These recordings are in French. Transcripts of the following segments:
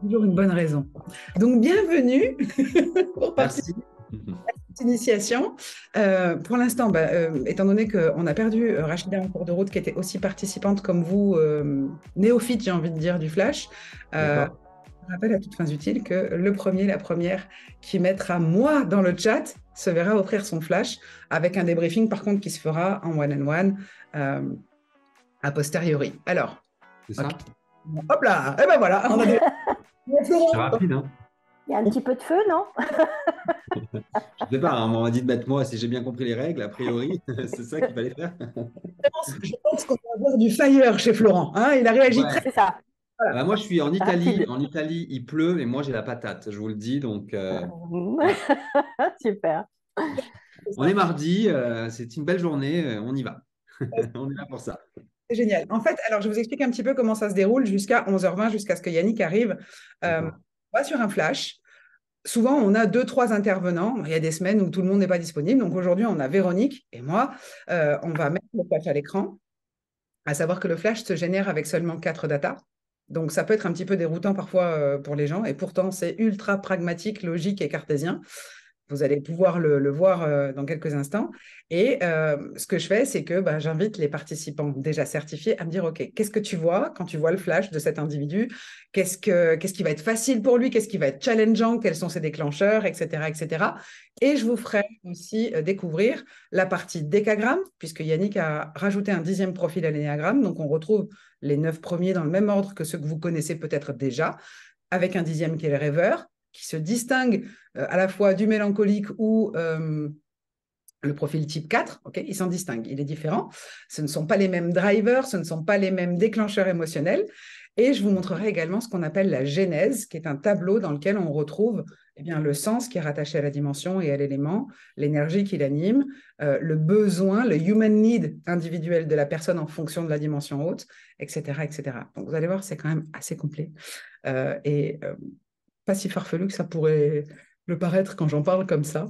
Toujours une bonne raison. Donc, bienvenue pour Merci. participer à cette initiation. Pour l'instant, étant donné qu'on a perdu Rachida en cours de route, qui était aussi participante comme vous, néophyte, j'ai envie de dire, du Flash, D'accord. je rappelle à toutes fins utiles que le premier, la première qui mettra moi dans le chat se verra offrir son Flash avec un débriefing, par contre, qui se fera en one-on-one a posteriori. Alors, C'est ok. ça? Hop là, et ben voilà, on a des... C'est Florent. rapide, hein? Il y a un petit peu de feu, non? Je sais pas, hein, on m'a dit de mettre moi, si j'ai bien compris les règles, a priori, c'est ça qu'il fallait faire. Je pense qu'on va avoir du fire chez Florent, hein. Il a réagi très... Ouais. C'est ça, Voilà. Moi, je suis en Italie. rapide. En Italie, il pleut, et moi, j'ai la patate, je vous le dis. Donc, voilà. Super. On est mardi, c'est une belle journée, on y va. On est là pour ça. C'est génial. En fait, alors je vous explique un petit peu comment ça se déroule jusqu'à 11h20, jusqu'à ce que Yannick arrive. D'accord. On va sur un flash. Souvent, on a deux, trois intervenants. Il y a des semaines où tout le monde n'est pas disponible. Donc aujourd'hui, on a Véronique et moi. On va mettre le flash à l'écran, à savoir que le flash se génère avec seulement quatre datas. Donc ça peut être un petit peu déroutant parfois pour les gens. Et pourtant, c'est ultra pragmatique, logique et cartésien. Vous allez pouvoir le voir dans quelques instants. Et ce que je fais, c'est que j'invite les participants déjà certifiés à me dire, OK, qu'est-ce que tu vois quand tu vois le flash de cet individu? Qu'est-ce qui va être facile pour lui? Qu'est-ce qui va être challengeant? Quels sont ses déclencheurs, etc., etc. Et je vous ferai aussi découvrir la partie décagramme, puisque Yannick a rajouté un 10e profil à l'énéagramme. Donc, on retrouve les 9 premiers dans le même ordre que ceux que vous connaissez peut-être déjà, avec un 10e qui est le rêveur, qui se distingue à la fois du mélancolique ou le profil type 4, okay, il s'en distingue, il est différent. Ce ne sont pas les mêmes drivers, ce ne sont pas les mêmes déclencheurs émotionnels. Et je vous montrerai également ce qu'on appelle la genèse, qui est un tableau dans lequel on retrouve le sens qui est rattaché à la dimension et à l'élément, l'énergie qui l'anime, le besoin, le human need individuel de la personne en fonction de la dimension haute, etc., etc. Donc vous allez voir, c'est quand même assez complet. Et pas si farfelu que ça pourrait le paraître quand j'en parle comme ça.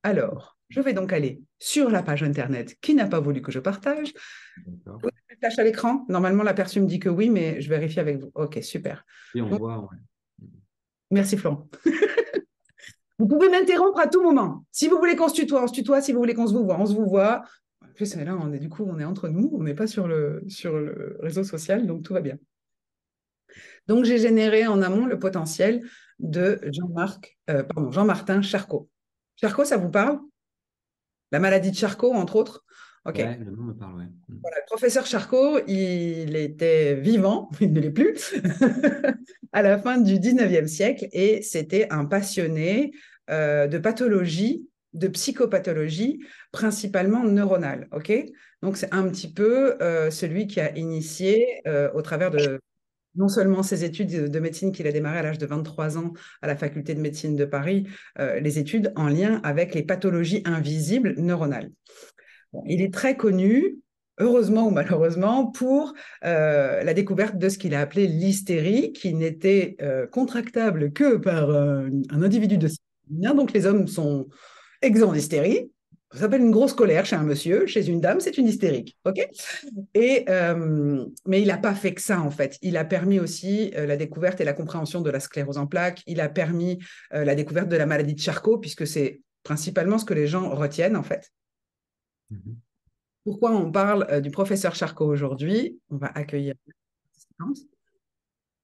Alors, je vais donc aller sur la page Internet qui n'a pas voulu que je partage. D'accord. Vous avez le flash à l'écran? Normalement, l'aperçu me dit que oui, mais je vérifie avec vous. OK, super. Et on Donc, voit, ouais. merci Florent. Vous pouvez m'interrompre à tout moment. Si vous voulez qu'on se tutoie, on se tutoie. Si vous voulez qu'on se vous voit, on se vous voit. En plus, là, on est entre nous. On n'est pas sur le réseau social, donc tout va bien. Donc, j'ai généré en amont le potentiel de Jean-Martin Charcot. Charcot, ça vous parle? La maladie de Charcot, entre autres. OK. Ouais, le nom me parle, ouais. Voilà, le professeur Charcot, il était vivant, il ne l'est plus, à la fin du 19e siècle, et c'était un passionné de pathologie, de psychopathologie, principalement neuronale. OK? Donc, c'est un petit peu celui qui a initié, au travers de non seulement ses études de médecine qu'il a démarré à l'âge de 23 ans à la faculté de médecine de Paris, les études en lien avec les pathologies invisibles neuronales. Bon, il est très connu, heureusement ou malheureusement, pour la découverte de ce qu'il a appelé l'hystérie, qui n'était contractable que par un individu de sexe féminin. Donc les hommes sont exempts d'hystérie. Ça s'appelle une grosse colère chez un monsieur, chez une dame, c'est une hystérique. OK? Mais il n'a pas fait que ça, en fait. Il a permis aussi la découverte et la compréhension de la sclérose en plaques. Il a permis la découverte de la maladie de Charcot, puisque c'est principalement ce que les gens retiennent, en fait. Mhm. Pourquoi on parle du professeur Charcot aujourd'hui? On va accueillir Laurence.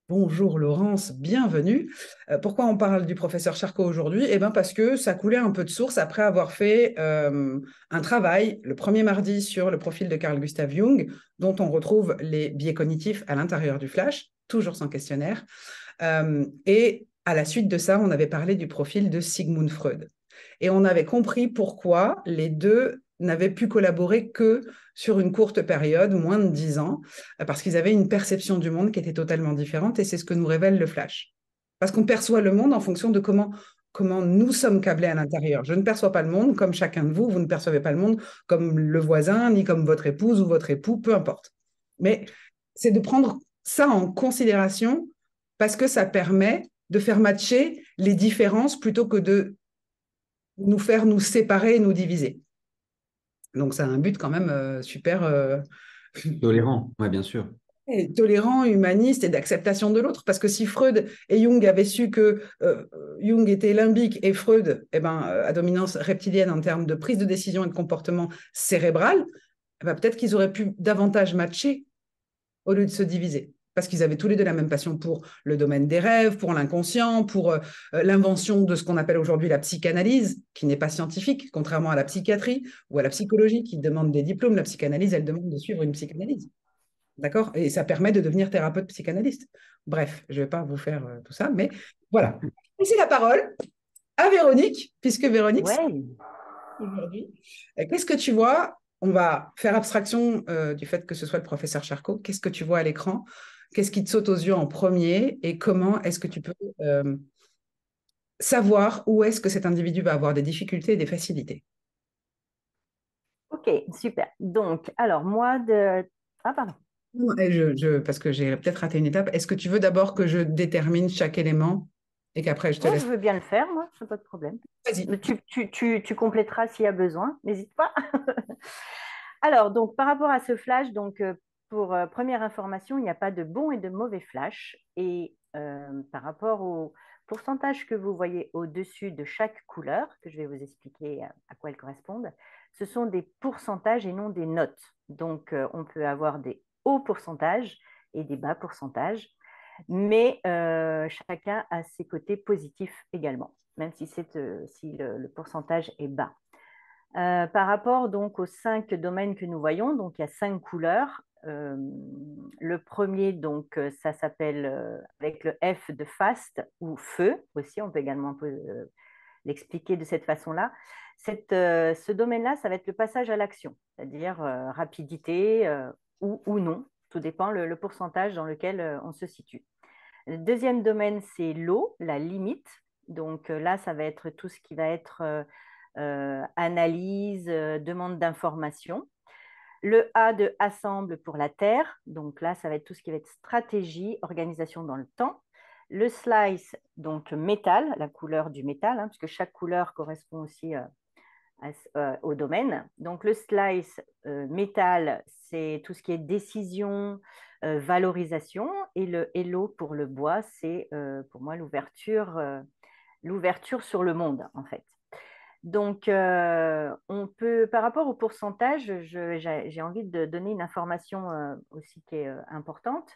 Bonjour Laurence, bienvenue. Pourquoi on parle du professeur Charcot aujourd'hui? Eh bien parce que ça coulait un peu de source après avoir fait un travail le premier mardi sur le profil de Carl Gustav Jung, dont on retrouve les biais cognitifs à l'intérieur du flash, toujours sans questionnaire. Et à la suite de ça, on avait parlé du profil de Sigmund Freud. Et on avait compris pourquoi les deux n'avaient pu collaborer que sur une courte période, moins de 10 ans, parce qu'ils avaient une perception du monde qui était totalement différente, et c'est ce que nous révèle le flash. Parce qu'on perçoit le monde en fonction de comment nous sommes câblés à l'intérieur. Je ne perçois pas le monde comme chacun de vous, vous ne percevez pas le monde comme le voisin, ni comme votre épouse ou votre époux, peu importe. Mais c'est de prendre ça en considération parce que ça permet de faire matcher les différences plutôt que de nous faire nous séparer et nous diviser. Donc, ça a un but quand même super. Tolérant, ouais, bien sûr. Et tolérant, humaniste et d'acceptation de l'autre. Parce que si Freud et Jung avaient su que Jung était limbique et Freud à dominance reptilienne en termes de prise de décision et de comportement cérébral, peut-être qu'ils auraient pu davantage matcher au lieu de se diviser. Parce qu'ils avaient tous les deux la même passion pour le domaine des rêves, pour l'inconscient, pour l'invention de ce qu'on appelle aujourd'hui la psychanalyse, qui n'est pas scientifique, contrairement à la psychiatrie ou à la psychologie qui demande des diplômes. La psychanalyse, elle demande de suivre une psychanalyse. D'accord? Et ça permet de devenir thérapeute psychanalyste. Bref, je ne vais pas vous faire tout ça, mais voilà. Laissez la parole à Véronique, puisque Véronique, c'est Ouais. aujourd'hui. Qu'est-ce que tu vois? On va faire abstraction du fait que ce soit le professeur Charcot. Qu'est-ce que tu vois à l'écran? Qu'est-ce qui te saute aux yeux en premier? Et comment est-ce que tu peux savoir où est-ce que cet individu va avoir des difficultés et des facilités? Ok, super. Donc, alors moi Ah, pardon. Et parce que j'ai peut-être raté une étape. Est-ce que tu veux d'abord que je détermine chaque élément et qu'après je te Moi, laisse? je veux bien le faire, moi, c'est pas de problème. Vas-y. Mais tu compléteras s'il y a besoin, n'hésite pas. Alors, donc, par rapport à ce flash, donc, pour première information, il n'y a pas de bon et de mauvais flash. Et par rapport au pourcentage que vous voyez au-dessus de chaque couleur, que je vais vous expliquer à quoi elles correspondent, ce sont des pourcentages et non des notes. Donc, on peut avoir des hauts pourcentages et des bas pourcentages, mais chacun a ses côtés positifs également, même si, si le pourcentage est bas. Par rapport donc aux 5 domaines que nous voyons, donc il y a 5 couleurs. Le premier, donc, ça s'appelle avec le F de fast ou feu aussi, on peut également l'expliquer de cette façon-là. Ce domaine-là, ça va être le passage à l'action, c'est-à-dire rapidité ou non, tout dépend le pourcentage dans lequel on se situe. Le deuxième domaine, c'est l'eau, la limite. Donc là, ça va être tout ce qui va être analyse, demande d'information. Le A de assemble pour la Terre. Donc là, ça va être tout ce qui va être stratégie, organisation dans le temps. Le slice, donc métal, la couleur du métal, hein, puisque chaque couleur correspond aussi au domaine. Donc le slice métal, c'est tout ce qui est décision, valorisation. Et le hello pour le bois, c'est pour moi l'ouverture sur le monde, en fait. Donc, on peut, par rapport au pourcentage, j'ai envie de donner une information aussi qui est importante.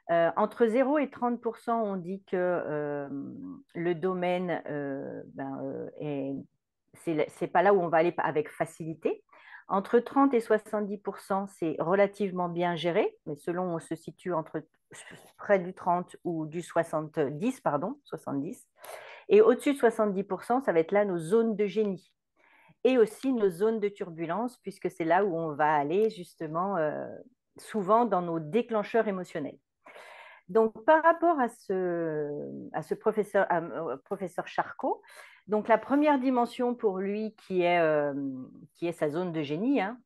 Entre 0 et 30%, on dit que le domaine c'est pas là où on va aller avec facilité. Entre 30 et 70%, c'est relativement bien géré, mais selon on se situe entre près du 30 ou du 70, pardon, 70. Et au-dessus de 70%, ça va être là nos zones de génie et aussi nos zones de turbulence, puisque c'est là où on va aller justement souvent dans nos déclencheurs émotionnels. Donc, par rapport à ce professeur Charcot, donc la première dimension pour lui qui est sa zone de génie, hein,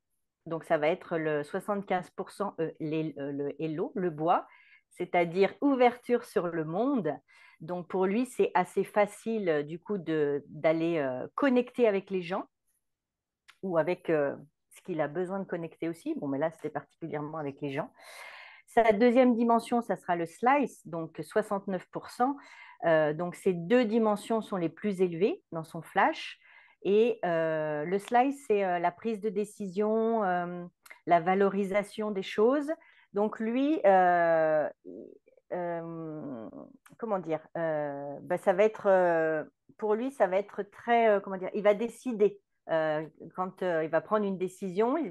donc ça va être le 75% le hello, le bois, c'est-à-dire ouverture sur le monde. Donc pour lui, c'est assez facile du coup d'aller connecter avec les gens ou avec ce qu'il a besoin de connecter aussi. Bon, mais là, c'était particulièrement avec les gens. Sa deuxième dimension, ça sera le slice, donc 69%. Donc ces 2 dimensions sont les plus élevées dans son flash. Et le slice, c'est la prise de décision, la valorisation des choses. Donc lui, comment dire, ça va être, pour lui, ça va être très, comment dire, il va décider. Quand il va prendre une décision, il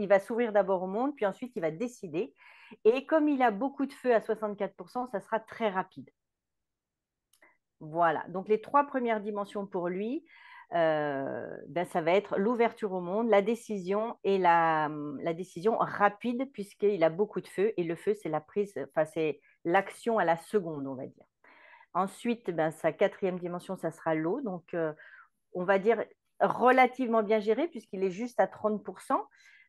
va s'ouvrir d'abord au monde, puis ensuite il va décider. Et comme il a beaucoup de feu à 64%, ça sera très rapide. Voilà, donc les 3 premières dimensions pour lui, ça va être l'ouverture au monde, la décision et la décision rapide puisqu'il a beaucoup de feu et le feu c'est la prise, enfin c'est l'action à la seconde on va dire. Ensuite, sa 4e dimension, ça sera l'eau, donc on va dire relativement bien géré puisqu'il est juste à 30%.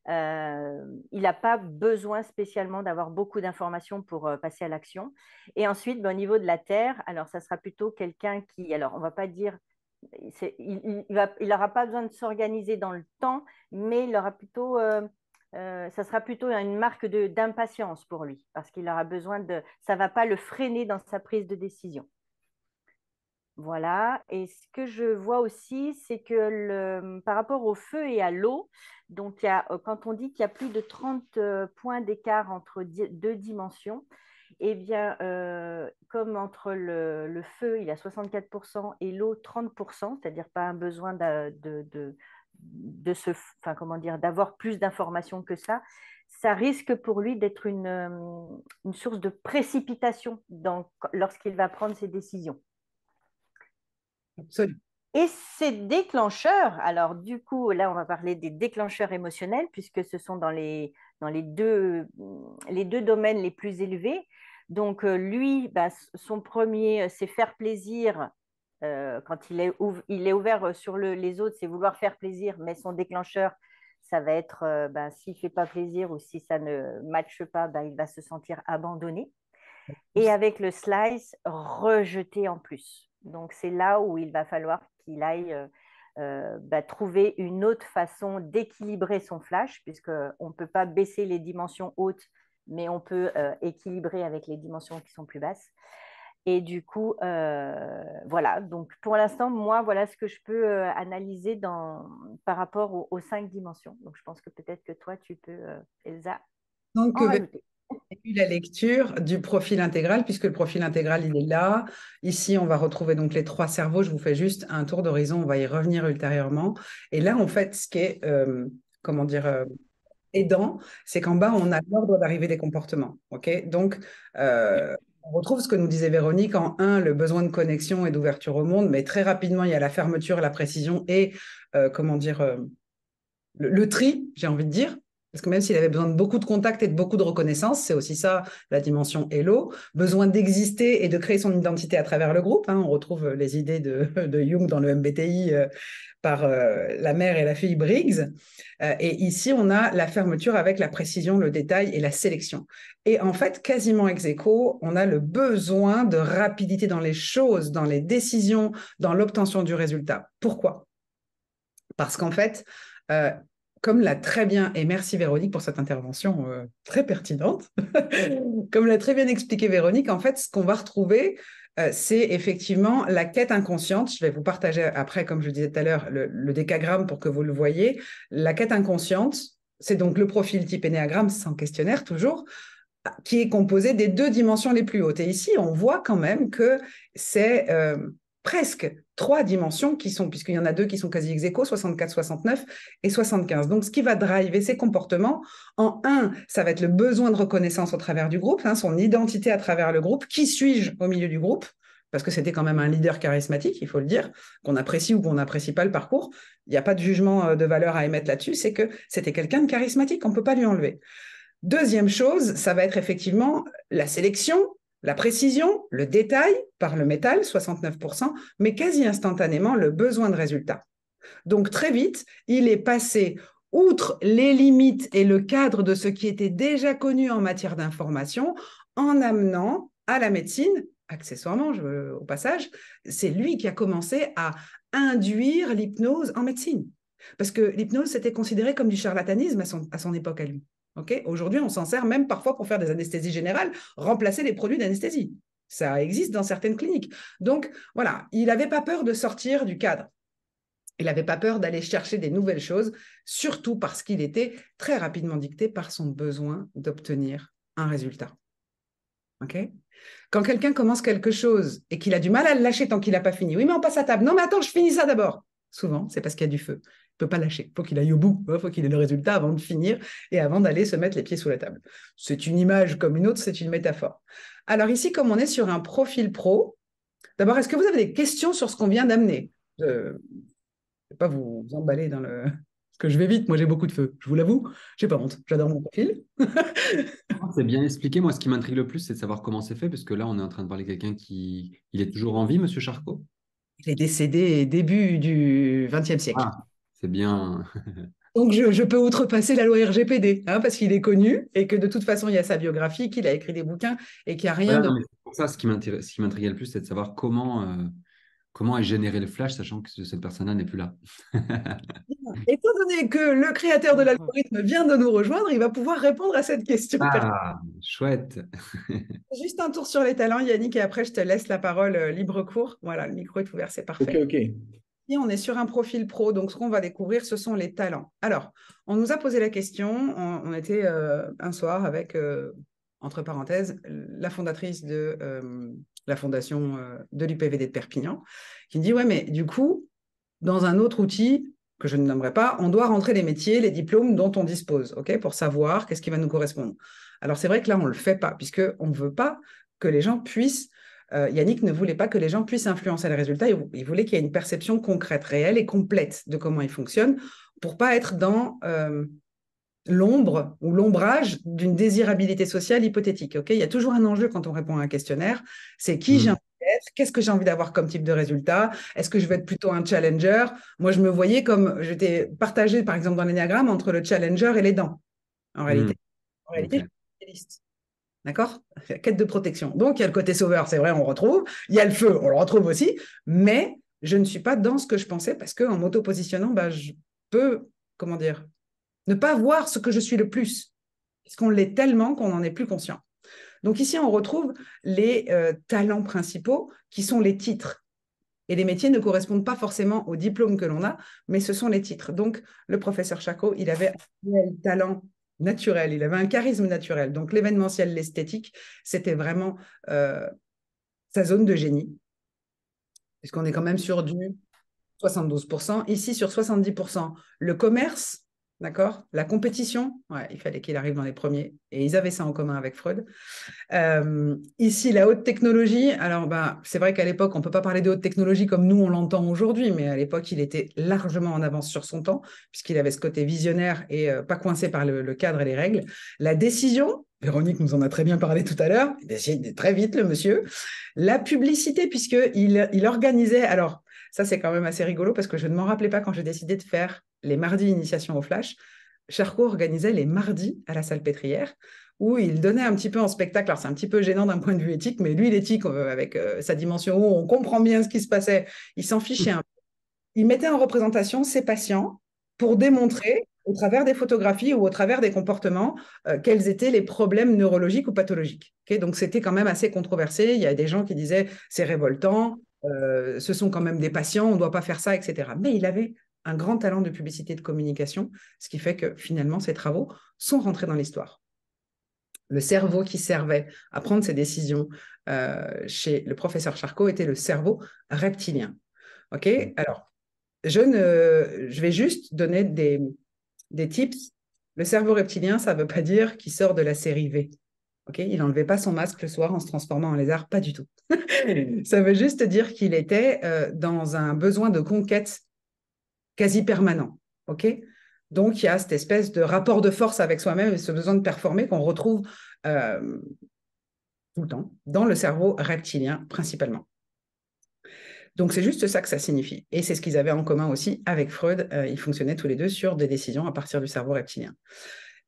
Il n'a pas besoin spécialement d'avoir beaucoup d'informations pour passer à l'action. Et ensuite, au niveau de la Terre, alors ça sera plutôt quelqu'un qui, alors on va pas dire, il n'aura pas besoin de s'organiser dans le temps, mais il aura plutôt ça sera plutôt une marque d'impatience pour lui, parce qu'il aura besoin de... Ça ne va pas le freiner dans sa prise de décision. Voilà. Et ce que je vois aussi, c'est que par rapport au feu et à l'eau, donc quand on dit qu'il y a plus de 30 points d'écart entre deux dimensions, eh bien, comme entre le feu, il a 64% et l'eau 30%, c'est-à-dire pas un besoin enfin, comment dire, d'avoir plus d'informations que ça risque pour lui d'être une source de précipitation lorsqu'il va prendre ses décisions. Absolument. Et ces déclencheurs, alors du coup, là, on va parler des déclencheurs émotionnels, puisque ce sont dans les deux domaines les plus élevés. Donc, lui, bah, son premier, c'est faire plaisir. Quand il est ouvert sur les autres, c'est vouloir faire plaisir, mais son déclencheur, ça va être, bah, s'il ne fait pas plaisir ou si ça ne matche pas, bah, il va se sentir abandonné. Et avec le slice, rejeté en plus. Donc, c'est là où il va falloir qu'il aille bah, trouver une autre façon d'équilibrer son flash, puisqu'on ne peut pas baisser les dimensions hautes, mais on peut équilibrer avec les dimensions qui sont plus basses. Et du coup, voilà. Donc, pour l'instant, moi, voilà ce que je peux analyser par rapport aux 5 dimensions. Donc, je pense que peut-être que toi, tu peux, Elsa, Donc, en rajouter. eu la lecture du profil intégral, puisque le profil intégral, il est là. Ici, on va retrouver donc les 3 cerveaux. Je vous fais juste un tour d'horizon, on va y revenir ultérieurement. Et là, en fait, ce qui est, comment dire, aidant, c'est qu'en bas, on a l'ordre d'arrivée des comportements. Ok. Donc, on retrouve ce que nous disait Véronique en un, le besoin de connexion et d'ouverture au monde, mais très rapidement, il y a la fermeture, la précision et, comment dire, le tri, j'ai envie de dire. Parce que même s'il avait besoin de beaucoup de contacts et de beaucoup de reconnaissance, c'est aussi ça la dimension Hello, besoin d'exister et de créer son identité à travers le groupe. Hein. On retrouve les idées de Jung dans le MBTI par la mère et la fille Briggs. Et ici, on a la fermeture avec la précision, le détail et la sélection. Et en fait, quasiment ex aequo, on a le besoin de rapidité dans les choses, dans les décisions, dans l'obtention du résultat. Pourquoi? Parce qu'en fait, comme l'a très bien, et merci Véronique pour cette intervention très pertinente, comme l'a très bien expliqué Véronique, en fait, ce qu'on va retrouver, c'est effectivement la quête inconsciente. Je vais vous partager après, comme je disais tout à l'heure, le décagramme pour que vous le voyez. La quête inconsciente, c'est donc le profil type énéagramme, sans questionnaire toujours, qui est composé des 2 dimensions les plus hautes. Et ici, on voit quand même que c'est presque 3 dimensions qui sont, puisqu'il y en a 2 qui sont quasi ex aequo, 64, 69 et 75. Donc, ce qui va driver ces comportements, en un, ça va être le besoin de reconnaissance au travers du groupe, hein, son identité à travers le groupe. Qui suis-je au milieu du groupe? Parce que c'était quand même un leader charismatique, il faut le dire, qu'on apprécie ou qu'on n'apprécie pas le parcours. Il n'y a pas de jugement de valeur à émettre là-dessus, c'est que c'était quelqu'un de charismatique, on ne peut pas lui enlever. Deuxième chose, ça va être effectivement la sélection, la précision, le détail par le métal, 69%, mais quasi instantanément le besoin de résultat. Donc très vite, il est passé outre les limites et le cadre de ce qui était déjà connu en matière d'information, en amenant à la médecine, accessoirement au passage, c'est lui qui a commencé à induire l'hypnose en médecine. Parce que l'hypnose, c'était considéré comme du charlatanisme à son époque à lui. Okay. Aujourd'hui, on s'en sert même parfois pour faire des anesthésies générales, remplacer les produits d'anesthésie. Ça existe dans certaines cliniques. Donc, voilà, il n'avait pas peur de sortir du cadre. Il n'avait pas peur d'aller chercher des nouvelles choses, surtout parce qu'il était très rapidement dicté par son besoin d'obtenir un résultat. Okay. Quand quelqu'un commence quelque chose et qu'il a du mal à le lâcher tant qu'il n'a pas fini, oui, mais on passe à table. Non, mais attends, je finis ça d'abord. Souvent, c'est parce qu'il y a du feu. Il ne peut pas lâcher. Il faut qu'il aille au bout. Il faut qu'il ait le résultat avant de finir et avant d'aller se mettre les pieds sous la table. C'est une image comme une autre, c'est une métaphore. Alors ici, comme on est sur un profil pro, d'abord, est-ce que vous avez des questions sur ce qu'on vient d'amener? Je ne vais pas vous emballer dans le... Parce que je vais vite, moi j'ai beaucoup de feu. Je vous l'avoue, je n'ai pas honte. J'adore mon profil. C'est bien expliqué. Moi, ce qui m'intrigue le plus, c'est de savoir comment c'est fait, parce que là, on est en train de parler de quelqu'un qui... Il est toujours en vie, Monsieur Charcot? Il est décédé début du XXe siècle. Ah, c'est bien. Donc, je peux outrepasser la loi RGPD, hein, parce qu'il est connu et que de toute façon, il y a sa biographie, qu'il a écrit des bouquins et qu'il n'y a rien Voilà, de... non, mais c'est pour ça, ce qui m'intriguait le plus, c'est de savoir comment est généré le flash, sachant que cette personne-là n'est plus là. étant donné que le créateur de l'algorithme vient de nous rejoindre, il va pouvoir répondre à cette question. Ah, chouette. Juste un tour sur les talents, Yannick, et après, je te laisse la parole libre cours. Voilà, le micro est ouvert, c'est Ok, parfait. ok. Et on est sur un profil pro, donc ce qu'on va découvrir, ce sont les talents. Alors, on nous a posé la question, on était un soir avec, entre parenthèses, la fondatrice de la fondation de l'UPVD de Perpignan, qui me dit, ouais, mais du coup, dans un autre outil que je ne nommerai pas, on doit rentrer les métiers, les diplômes dont on dispose, ok, pour savoir qu'est-ce qui va nous correspondre. Alors, c'est vrai que là, on ne le fait pas, puisqu'on ne veut pas que les gens puissent Yannick ne voulait pas que les gens puissent influencer les résultats. Il voulait qu'il y ait une perception concrète, réelle et complète de comment il fonctionne pour pas être dans l'ombre ou l'ombrage d'une désirabilité sociale hypothétique. Okay, il y a toujours un enjeu quand on répond à un questionnaire. C'est qui j'ai envie d'être, qu'est-ce que j'ai envie d'avoir comme type de résultat, est-ce que je vais être plutôt un challenger. Moi, je me voyais comme j'étais partagée, par exemple, dans l'énéagramme entre le challenger et les dents. En réalité, je suis spécialiste. D'accord? Quête de protection. Donc, il y a le côté sauveur, c'est vrai, on retrouve. Il y a le feu, on le retrouve aussi. Mais je ne suis pas dans ce que je pensais parce qu'en m'auto-positionnant, bah, je peux, comment dire, ne pas voir ce que je suis le plus. Parce qu'on l'est tellement qu'on n'en est plus conscient. Donc, ici, on retrouve les talents principaux qui sont les titres. Et les métiers ne correspondent pas forcément au diplôme que l'on a, mais ce sont les titres. Donc, le professeur Charcot, il avait un talent naturel, il avait un charisme naturel. Donc, l'événementiel, l'esthétique, c'était vraiment sa zone de génie, puisqu'on est quand même sur du 72%. Ici, sur 70%, le commerce, d'accord? La compétition, ouais, il fallait qu'il arrive dans les premiers. Et ils avaient ça en commun avec Freud. Ici, la haute technologie. Alors, c'est vrai qu'à l'époque, on ne peut pas parler de haute technologie comme nous, on l'entend aujourd'hui, mais à l'époque, il était largement en avance sur son temps, puisqu'il avait ce côté visionnaire et pas coincé par le cadre et les règles. La décision, Véronique nous en a très bien parlé tout à l'heure, il décide très vite, le monsieur. La publicité, puisqu'il organisait... Alors, ça, c'est quand même assez rigolo, parce que je ne m'en rappelais pas quand j'ai décidé de faire les mardis initiation au Flash. Charcot organisait les mardis à la Salpêtrière, où il donnait un petit peu en spectacle. Alors, c'est un petit peu gênant d'un point de vue éthique, mais lui, l'éthique, avec sa dimension où on comprend bien ce qui se passait, il s'en fichait un peu. Il mettait en représentation ses patients pour démontrer, au travers des photographies ou au travers des comportements, quels étaient les problèmes neurologiques ou pathologiques. Okay, donc, c'était quand même assez controversé. Il y a des gens qui disaient, c'est révoltant, ce sont quand même des patients, on ne doit pas faire ça, etc. Mais il avait un grand talent de publicité et de communication, ce qui fait que finalement, ses travaux sont rentrés dans l'histoire. Le cerveau qui servait à prendre ces décisions chez le professeur Charcot était le cerveau reptilien. OK? Alors, je vais juste donner des tips. Le cerveau reptilien, ça ne veut pas dire qu'il sort de la série V. Okay, il n'enlevait pas son masque le soir en se transformant en lézard, pas du tout. Ça veut juste dire qu'il était dans un besoin de conquête quasi permanent. Okay, donc, il y a cette espèce de rapport de force avec soi-même et ce besoin de performer qu'on retrouve tout le temps dans le cerveau reptilien principalement. Donc, c'est juste ça que ça signifie. Et c'est ce qu'ils avaient en commun aussi avec Freud. Ils fonctionnaient tous les deux sur des décisions à partir du cerveau reptilien.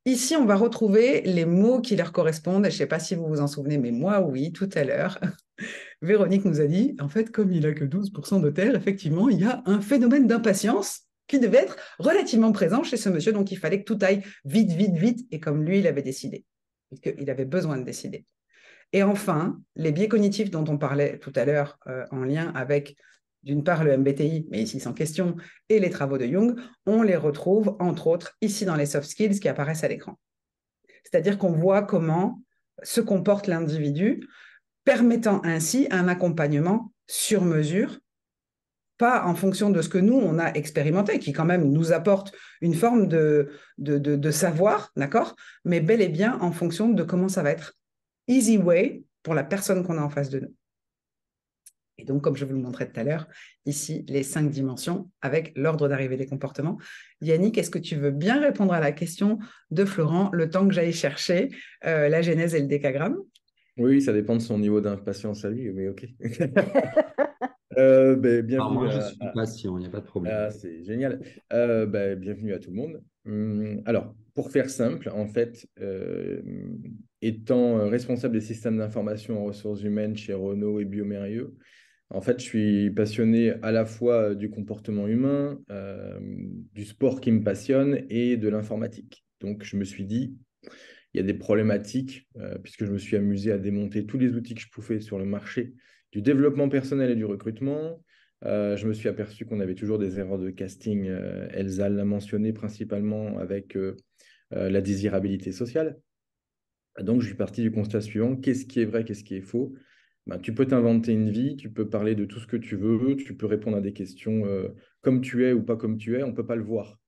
Ici, on va retrouver les mots qui leur correspondent. Je ne sais pas si vous vous en souvenez, mais moi, oui, tout à l'heure, Véronique nous a dit, en fait, comme il n'a que 12% de terre, effectivement, il y a un phénomène d'impatience qui devait être relativement présent chez ce monsieur. Donc, il fallait que tout aille vite, vite, vite. Et comme lui, il avait décidé, il avait besoin de décider. Et enfin, les biais cognitifs dont on parlait tout à l'heure en lien avec, d'une part, le MBTI, mais ici sans question, et les travaux de Jung, on les retrouve, entre autres, ici dans les soft skills qui apparaissent à l'écran. C'est-à-dire qu'on voit comment se comporte l'individu, permettant ainsi un accompagnement sur mesure, pas en fonction de ce que nous, on a expérimenté, qui quand même nous apporte une forme de savoir, d'accord, mais bel et bien en fonction de comment ça va être easy way pour la personne qu'on a en face de nous. Et donc, comme je vous le montrais tout à l'heure, ici, les 5 dimensions avec l'ordre d'arrivée des comportements. Yannick, est-ce que tu veux bien répondre à la question de Florent, le temps que j'aille chercher la genèse et le décagramme? Oui, ça dépend de son niveau d'impatience à lui, mais ok. Alors Bienvenue moi, je suis patient, il n'y a pas de problème. c'est génial. Bienvenue à tout le monde. Alors, pour faire simple, en fait, étant responsable des systèmes d'information en ressources humaines chez Renault et Biomérieux, En fait, je suis passionné à la fois du comportement humain, du sport qui me passionne et de l'informatique. Donc, je me suis dit, il y a des problématiques, puisque je me suis amusé à démonter tous les outils que je pouvais sur le marché du développement personnel et du recrutement. Je me suis aperçu qu'on avait toujours des erreurs de casting. Elsa l'a mentionné principalement avec la désirabilité sociale. Donc, je suis parti du constat suivant. Qu'est-ce qui est vrai, qu'est-ce qui est faux? Ben, tu peux t'inventer une vie, tu peux parler de tout ce que tu veux, tu peux répondre à des questions comme tu es ou pas comme tu es, on ne peut pas le voir.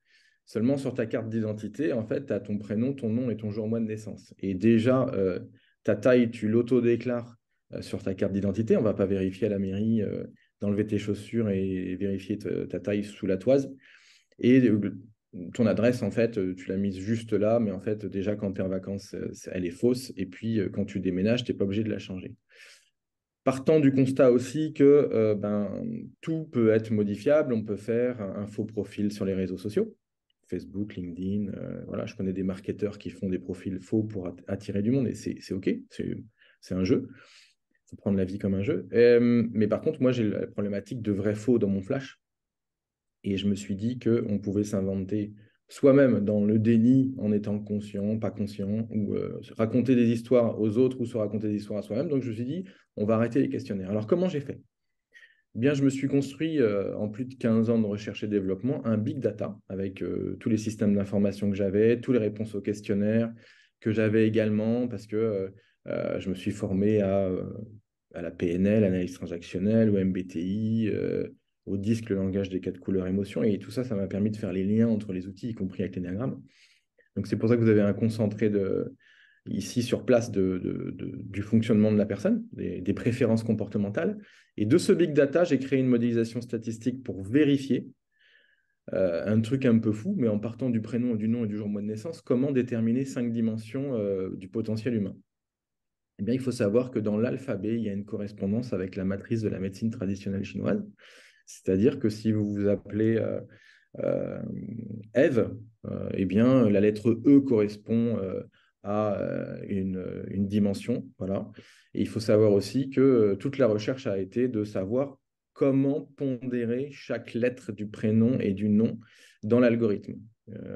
Seulement sur ta carte d'identité, en fait, tu as ton prénom, ton nom et ton jour mois de naissance. Et déjà, ta taille, tu l'auto-déclares sur ta carte d'identité. On ne va pas vérifier à la mairie d'enlever tes chaussures et vérifier ta taille sous la toise. Et ton adresse, en fait, tu l'as mise juste là, mais en fait, déjà, quand tu es en vacances, elle est fausse. Et puis, quand tu déménages, tu n'es pas obligé de la changer. Partant du constat aussi que tout peut être modifiable, on peut faire un faux profil sur les réseaux sociaux, Facebook, LinkedIn, voilà, je connais des marketeurs qui font des profils faux pour attirer du monde et c'est OK, c'est un jeu, il faut prendre la vie comme un jeu. Mais par contre, moi j'ai la problématique de vrai-faux dans mon flash et je me suis dit qu'on pouvait s'inventer soi-même dans le déni en étant conscient, pas conscient, ou raconter des histoires aux autres ou se raconter des histoires à soi-même. Donc je me suis dit, on va arrêter les questionnaires. Alors comment j'ai fait? Eh bien, je me suis construit en plus de 15 ans de recherche et développement un big data avec tous les systèmes d'information que j'avais, toutes les réponses aux questionnaires que j'avais également parce que je me suis formé à la PNL, analyse transactionnelle, au MBTI, au DISC, le langage des quatre couleurs émotions. Et tout ça, ça m'a permis de faire les liens entre les outils, y compris avec l'énéagramme. Donc, c'est pour ça que vous avez un concentré ici sur place du fonctionnement de la personne, des préférences comportementales. Et de ce big data, j'ai créé une modélisation statistique pour vérifier un truc un peu fou, mais en partant du prénom, du nom et du jour mois de naissance, comment déterminer 5 dimensions du potentiel humain. Eh bien, il faut savoir que dans l'alphabet, il y a une correspondance avec la matrice de la médecine traditionnelle chinoise. C'est-à-dire que si vous vous appelez Ève, eh bien, la lettre E correspond à une dimension. Voilà. Et il faut savoir aussi que toute la recherche a été de savoir comment pondérer chaque lettre du prénom et du nom dans l'algorithme.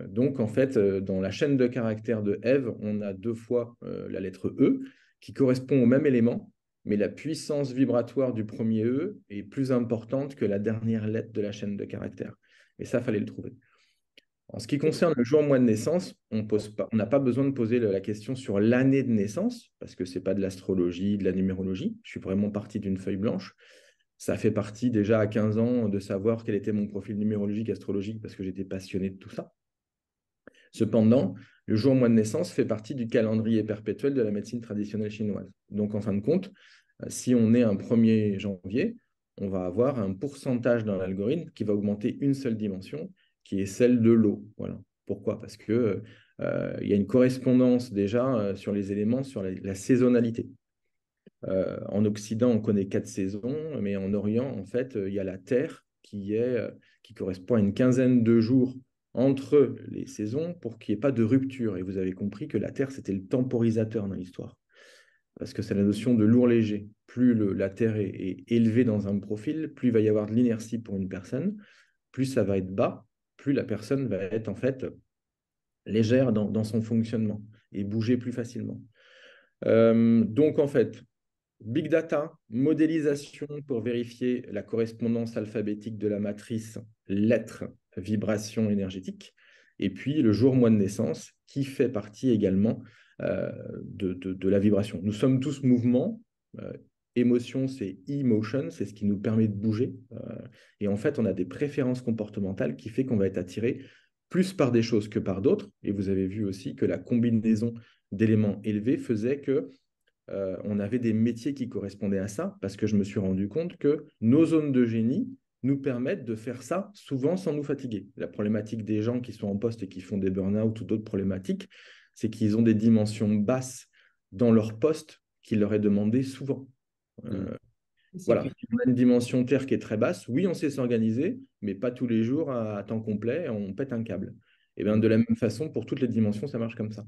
Donc, en fait, dans la chaîne de caractères de Ève, on a 2 fois la lettre E qui correspond au même élément, mais la puissance vibratoire du premier E est plus importante que la dernière lettre de la chaîne de caractères. Et ça, il fallait le trouver. En ce qui concerne le jour, mois de naissance, on n'a pas besoin de poser la question sur l'année de naissance, parce que ce n'est pas de l'astrologie, de la numérologie. Je suis vraiment parti d'une feuille blanche. Ça fait partie déjà à 15 ans de savoir quel était mon profil numérologique, astrologique, parce que j'étais passionné de tout ça. Cependant, le jour, mois de naissance fait partie du calendrier perpétuel de la médecine traditionnelle chinoise. Donc, en fin de compte, si on est un 1er janvier, on va avoir un pourcentage dans l'algorithme qui va augmenter une seule dimension, qui est celle de l'eau. Voilà. Pourquoi? Parce que y a une correspondance déjà sur les éléments, sur la saisonnalité. En Occident, on connaît 4 saisons, mais en Orient, en fait, il y a la Terre qui correspond à une quinzaine de jours entre les saisons pour qu'il n'y ait pas de rupture. Et vous avez compris que la Terre, c'était le temporisateur dans l'histoire. Parce que c'est la notion de lourd-léger. Plus la Terre est élevée dans un profil, plus il va y avoir de l'inertie pour une personne, plus ça va être bas, plus la personne va être en fait légère dans son fonctionnement et bouger plus facilement. Donc en fait, Big data, modélisation pour vérifier la correspondance alphabétique de la matrice lettres, vibration énergétique, et puis le jour, mois de naissance, qui fait partie également de la vibration. Nous sommes tous mouvements. Émotion, c'est emotion, c'est ce qui nous permet de bouger. Et en fait, on a des préférences comportementales qui fait qu'on va être attiré plus par des choses que par d'autres. Et vous avez vu aussi que la combinaison d'éléments élevés faisait que on avait des métiers qui correspondaient à ça, parce que je me suis rendu compte que nos zones de génie nous permettent de faire ça souvent sans nous fatiguer. La problématique des gens qui sont en poste et qui font des burn-out ou d'autres problématiques, c'est qu'ils ont des dimensions basses dans leur poste qui leur est demandé souvent. Voilà, on a une dimension terre qui est très basse. Oui, on sait s'organiser, mais pas tous les jours à temps complet, on pète un câble. Et bien, de la même façon, pour toutes les dimensions, ça marche comme ça.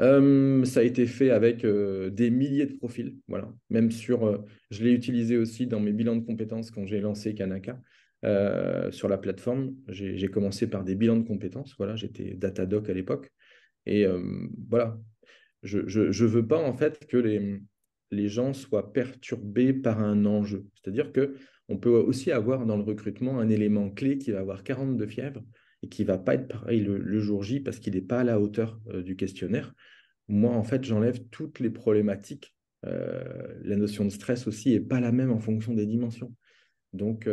Ça a été fait avec des milliers de profils. Voilà. Même je l'ai utilisé aussi dans mes bilans de compétences quand j'ai lancé Kanaka sur la plateforme. J'ai commencé par des bilans de compétences. Voilà, j'étais Datadoc à l'époque. Et voilà, je veux pas en fait que les gens soient perturbés par un enjeu. C'est-à-dire que on peut aussi avoir dans le recrutement un élément clé qui va avoir 40 de fièvre et qui va pas être pareil le jour J parce qu'il n'est pas à la hauteur du questionnaire. Moi, en fait, j'enlève toutes les problématiques. La notion de stress aussi n'est pas la même en fonction des dimensions. Donc,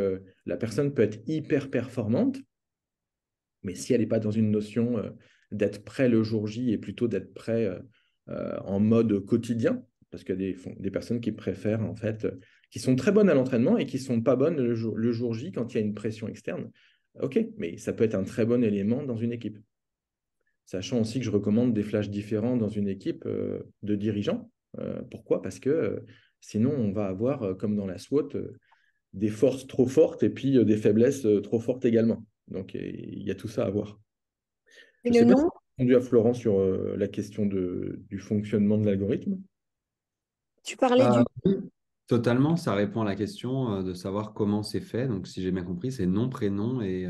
la personne peut être hyper performante, mais si elle n'est pas dans une notion d'être prêt le jour J et plutôt d'être prêt en mode quotidien, parce qu'il y a des personnes qui préfèrent, en fait, qui sont très bonnes à l'entraînement et qui ne sont pas bonnes le jour J quand il y a une pression externe. OK, mais ça peut être un très bon élément dans une équipe. Sachant aussi que je recommande des flashs différents dans une équipe de dirigeants. Pourquoi? Parce que sinon, on va avoir, comme dans la SWOT, des forces trop fortes et puis des faiblesses trop fortes également. Donc, il y a tout ça à voir. Je ne Le sais pas si nom, j'ai répondu à Florent sur la question du fonctionnement de l'algorithme. tu parlais du... Oui, totalement, ça répond à la question de savoir comment c'est fait. Donc, si j'ai bien compris, c'est nom, prénom et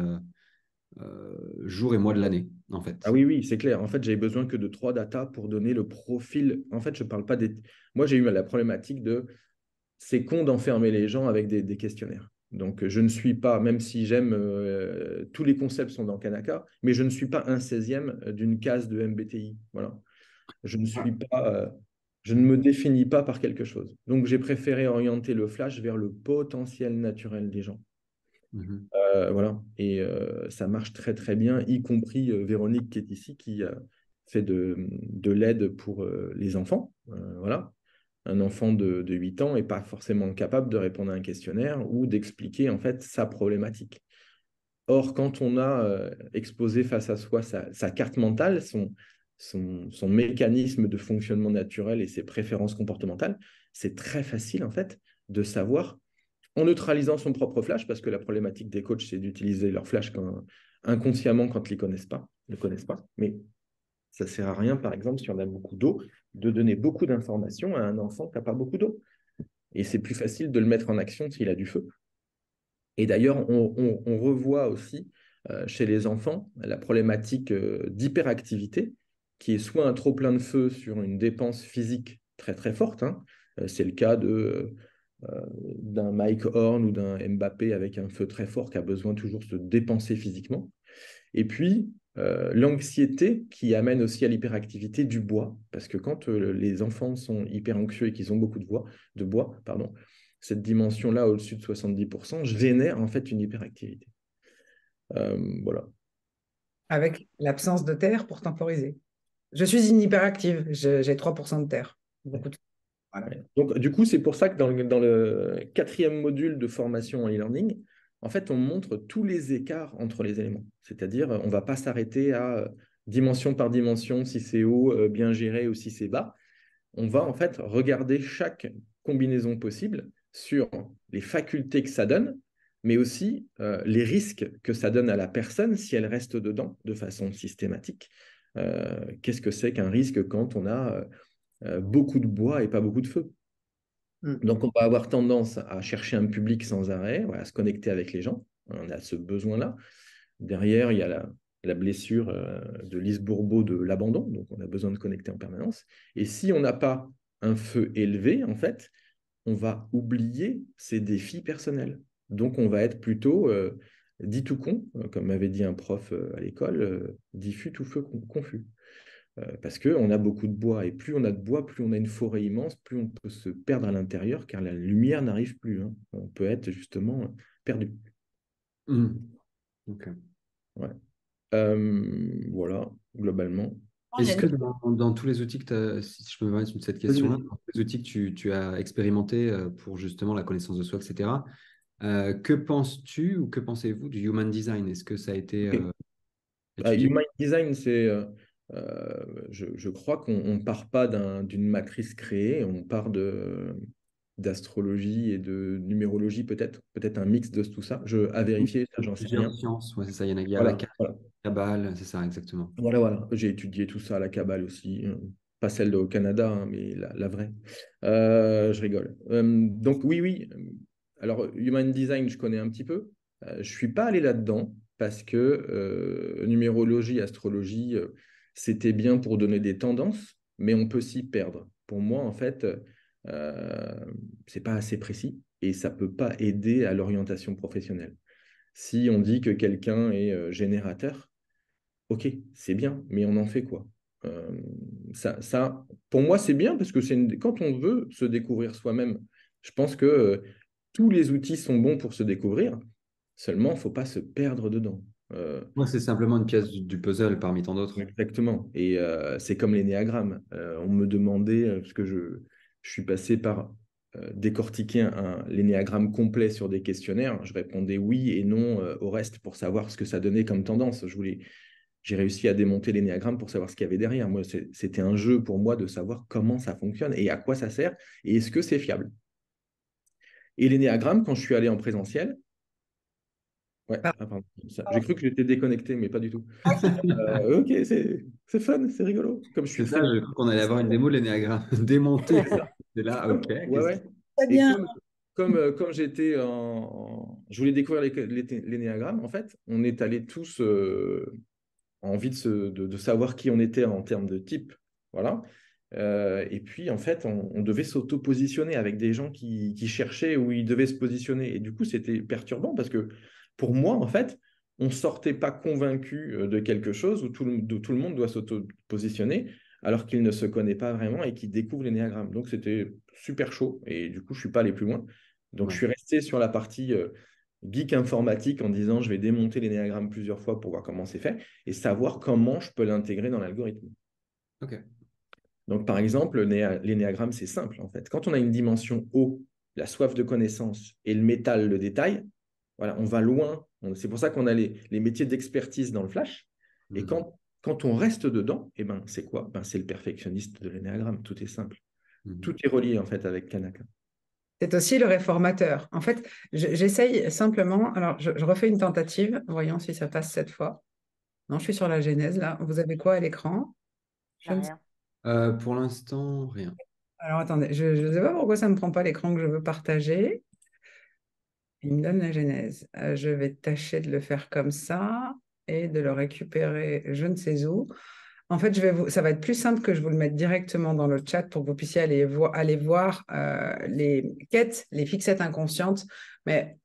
jour et mois de l'année, en Ah fait. oui, oui, c'est clair. En fait, j'avais besoin que de 3 datas pour donner le profil. En fait, je ne parle pas des... Moi, j'ai eu la problématique de c'est con d'enfermer les gens avec des questionnaires. Donc, je ne suis pas, même si j'aime, tous les concepts sont dans Kanaka, mais je ne suis pas un 16e d'une case de MBTI. Voilà. Je ne suis pas, je ne me définis pas par quelque chose. Donc, j'ai préféré orienter le flash vers le potentiel naturel des gens. Mhm. Voilà. Et ça marche très, très bien, y compris Véronique qui est ici, qui fait de l'aide pour les enfants. Voilà. Un enfant de 8 ans n'est pas forcément capable de répondre à un questionnaire ou d'expliquer en fait sa problématique. Or, quand on a exposé face à soi sa carte mentale, son mécanisme de fonctionnement naturel et ses préférences comportementales, c'est très facile en fait de savoir en neutralisant son propre flash, parce que la problématique des coachs, c'est d'utiliser leur flash inconsciemment quand ils ne connaissent pas. Mais ça ne sert à rien, par exemple, si on a beaucoup d'eau, de donner beaucoup d'informations à un enfant qui n'a pas beaucoup d'eau. Et c'est plus facile de le mettre en action s'il a du feu. Et d'ailleurs, on revoit aussi chez les enfants la problématique d'hyperactivité, qui est soit un trop-plein de feu sur une dépense physique très très forte. Hein. C'est le cas d'un Mike Horn ou d'un Mbappé avec un feu très fort qui a besoin toujours de se dépenser physiquement. Et puis, l'anxiété qui amène aussi à l'hyperactivité du bois, parce que quand les enfants sont hyper anxieux et qu'ils ont beaucoup de bois, pardon, cette dimension-là au-dessus de 70% génère en fait une hyperactivité. Voilà. Avec l'absence de terre pour temporiser. Je suis une hyperactive, j'ai 3% de terre. Beaucoup de... Voilà. Donc, du coup, c'est pour ça que dans le 4e module de formation en e-learning, en fait, on montre tous les écarts entre les éléments. C'est-à-dire, on ne va pas s'arrêter à dimension par dimension, si c'est haut, bien géré ou si c'est bas. On va en fait regarder chaque combinaison possible sur les facultés que ça donne, mais aussi les risques que ça donne à la personne si elle reste dedans de façon systématique. Qu'est-ce que c'est qu'un risque quand on a beaucoup de bois et pas beaucoup de feu? Donc, on va avoir tendance à chercher un public sans arrêt, à se connecter avec les gens. On a ce besoin-là. Derrière, il y a la blessure de Lise Bourbeau de l'abandon. Donc, on a besoin de connecter en permanence. Et si on n'a pas un feu élevé, en fait, on va oublier ses défis personnels. Donc, on va être plutôt dit tout con, comme m'avait dit un prof à l'école, diffus tout feu confus. Parce qu'on a beaucoup de bois. Et plus on a de bois, plus on a une forêt immense, plus on peut se perdre à l'intérieur, car la lumière n'arrive plus. Hein. On peut être justement perdu. Mhm. Ok. Ouais. Voilà, globalement. Est-ce que dans tous les outils que si je peux me permettre cette question-là, Vas-y. dans tous les outils que tu as expérimentés pour justement la connaissance de soi, etc., que penses-tu ou que pensez-vous du human design? Est-ce que ça a été Okay. étudié? Human design, c'est, je crois qu'on ne part pas d'une matrice créée, on part d'astrologie et de numérologie peut-être un mix de tout ça. À vérifier, ça, j'en sais Plusieurs rien. sciences, ouais, c'est ça. Il y a la Voilà, voilà. Kabbale, c'est ça, exactement. Voilà. J'ai étudié tout ça à la Kabbale aussi. Pas celle au Canada, hein, mais la vraie. Je rigole. Donc oui. Alors, Human Design, je connais un petit peu. Je ne suis pas allé là-dedans parce que numérologie, astrologie, c'était bien pour donner des tendances, mais on peut s'y perdre. Pour moi, en fait, c'est pas assez précis et ça peut pas aider à l'orientation professionnelle. Si on dit que quelqu'un est générateur, ok, c'est bien, mais on en fait quoi? Euh, pour moi, c'est bien parce que quand on veut se découvrir soi-même, je pense que tous les outils sont bons pour se découvrir, seulement il ne faut pas se perdre dedans. Moi, c'est simplement une pièce du puzzle parmi tant d'autres. Exactement. Et c'est comme l'énéagramme. On me demandait, parce que je suis passé par décortiquer l'énéagramme complet sur des questionnaires. Je répondais oui et non au reste pour savoir ce que ça donnait comme tendance. J'ai réussi à démonter l'énéagramme pour savoir ce qu'il y avait derrière. Moi, c'était un jeu pour moi de savoir comment ça fonctionne et à quoi ça sert et est-ce que c'est fiable. Et l'énéagramme, quand je suis allé en présentiel, ouais, Ah, pardon, j'ai cru que j'étais déconnecté, mais pas du tout. Ok, c'est fun, c'est rigolo. Comme je suis C'est ça, très je crois qu'on allait avoir une démo de l'énéagramme démontée. C'est ça. C'est Et là, ok. ouais, ouais. très Et bien. comme j'étais je voulais découvrir l'énéagramme, en fait, on est allés tous envie de savoir qui on était en termes de type. Voilà. Et puis, en fait, on devait s'auto-positionner avec des gens qui cherchaient où ils devaient se positionner. Et du coup, c'était perturbant parce que pour moi, en fait, on ne sortait pas convaincu de quelque chose où tout le monde doit s'auto-positionner alors qu'il ne se connaît pas vraiment et qu'il découvre l'énéagramme. Donc, c'était super chaud. Et du coup, je ne suis pas allé plus loin. Donc, je Ouais. suis resté sur la partie geek informatique en disant je vais démonter l'énéagramme plusieurs fois pour voir comment c'est fait et savoir comment je peux l'intégrer dans l'algorithme. Ok. Donc, par exemple, l'énéagramme, c'est simple, en fait. Quand on a une dimension haut, la soif de connaissance et le métal, le détail, voilà, on va loin. C'est pour ça qu'on a les métiers d'expertise dans le flash. Et Mhm. quand on reste dedans, eh ben, c'est quoi? Ben, c'est le perfectionniste de l'énéagramme. Tout est simple. Mhm. Tout est relié, en fait, avec Kanaka. C'est aussi le réformateur. En fait, j'essaye simplement. Alors, je refais une tentative. Voyons si ça passe cette fois. Non, je suis sur la genèse là. Vous avez quoi à l'écran? Je J'ai ne sais. rien. Pour l'instant, rien. Alors, attendez, je ne sais pas pourquoi ça ne me prend pas l'écran que je veux partager. Il me donne la genèse. Je vais tâcher de le faire comme ça et de le récupérer je ne sais où. En fait, ça va être plus simple que je vous le mette directement dans le chat pour que vous puissiez aller voir les quêtes, les fixettes inconscientes. Mais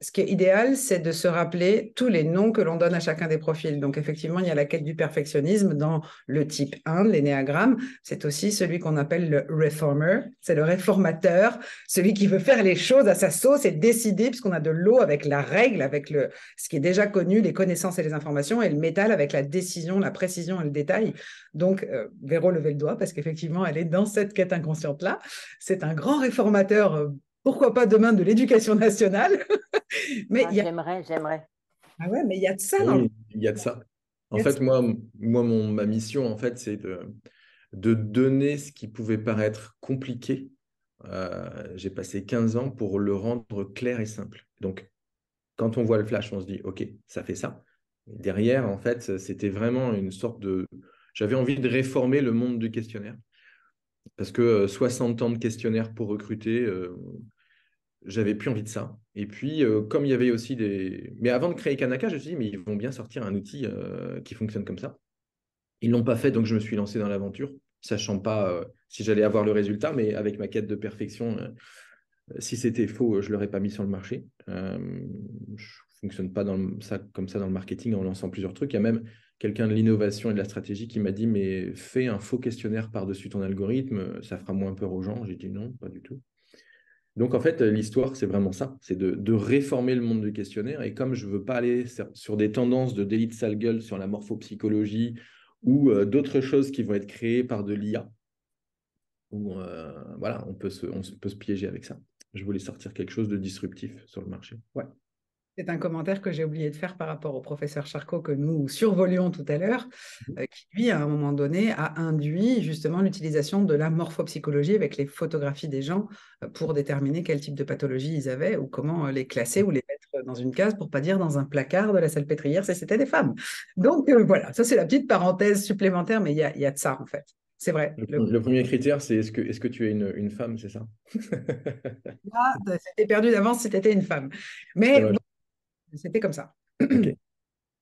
ce qui est idéal, c'est de se rappeler tous les noms que l'on donne à chacun des profils. Donc, effectivement, il y a la quête du perfectionnisme dans le type 1, l'énéagramme. C'est aussi celui qu'on appelle le reformer. C'est le réformateur, celui qui veut faire les choses à sa sauce et décider, puisqu'on a de l'eau avec la règle, avec ce qui est déjà connu, les connaissances et les informations, et le métal avec la décision, la précision et le détail. Donc, Véro, levez le doigt, parce qu'effectivement, elle est dans cette quête inconsciente-là. C'est un grand réformateur, pourquoi pas demain, de l'éducation nationale. Mais Ah, il y a... j'aimerais. Ah ouais, mais il y a de ça dans le... Oui, il y a de ça. il En y a de ça. fait, ma mission, en fait, c'est de donner ce qui pouvait paraître compliqué. J'ai passé 15 ans pour le rendre clair et simple. Donc, quand on voit le flash, on se dit, OK, ça fait ça. Et derrière, en fait, c'était vraiment une sorte de... J'avais envie de réformer le monde du questionnaire. Parce que 60 ans de questionnaire pour recruter, j'avais plus envie de ça. Et puis, comme il y avait aussi des... Mais avant de créer Kanaka, je me suis dit, mais ils vont bien sortir un outil qui fonctionne comme ça. Ils ne l'ont pas fait, donc je me suis lancé dans l'aventure, sachant pas si j'allais avoir le résultat, mais avec ma quête de perfection, si c'était faux, je ne l'aurais pas mis sur le marché. Je ne fonctionne pas comme ça dans le marketing en lançant plusieurs trucs. Il y a même quelqu'un de l'innovation et de la stratégie qui m'a dit, mais fais un faux questionnaire par-dessus ton algorithme, ça fera moins peur aux gens. J'ai dit non, pas du tout. Donc, en fait, l'histoire, c'est vraiment ça. C'est de réformer le monde du questionnaire. Et comme je ne veux pas aller sur des tendances de délit de sale gueule sur la morphopsychologie ou d'autres choses qui vont être créées par de l'IA, où voilà, on peut se piéger avec ça. Je voulais sortir quelque chose de disruptif sur le marché. Ouais. C'est un commentaire que j'ai oublié de faire par rapport au professeur Charcot que nous survolions tout à l'heure, qui lui, à un moment donné, a induit justement l'utilisation de la morphopsychologie avec les photographies des gens pour déterminer quel type de pathologie ils avaient ou comment les classer ou les mettre dans une case pour pas dire dans un placard de la salpêtrière si c'était des femmes. Donc voilà, ça c'est la petite parenthèse supplémentaire, mais il y a de ça en fait. C'est vrai. Le premier critère, c'est est-ce que tu es une femme, c'est ça? Là, c'était perdu d'avance si tu étais une femme. C'est Mais vrai. bon, c'était comme ça. Ok.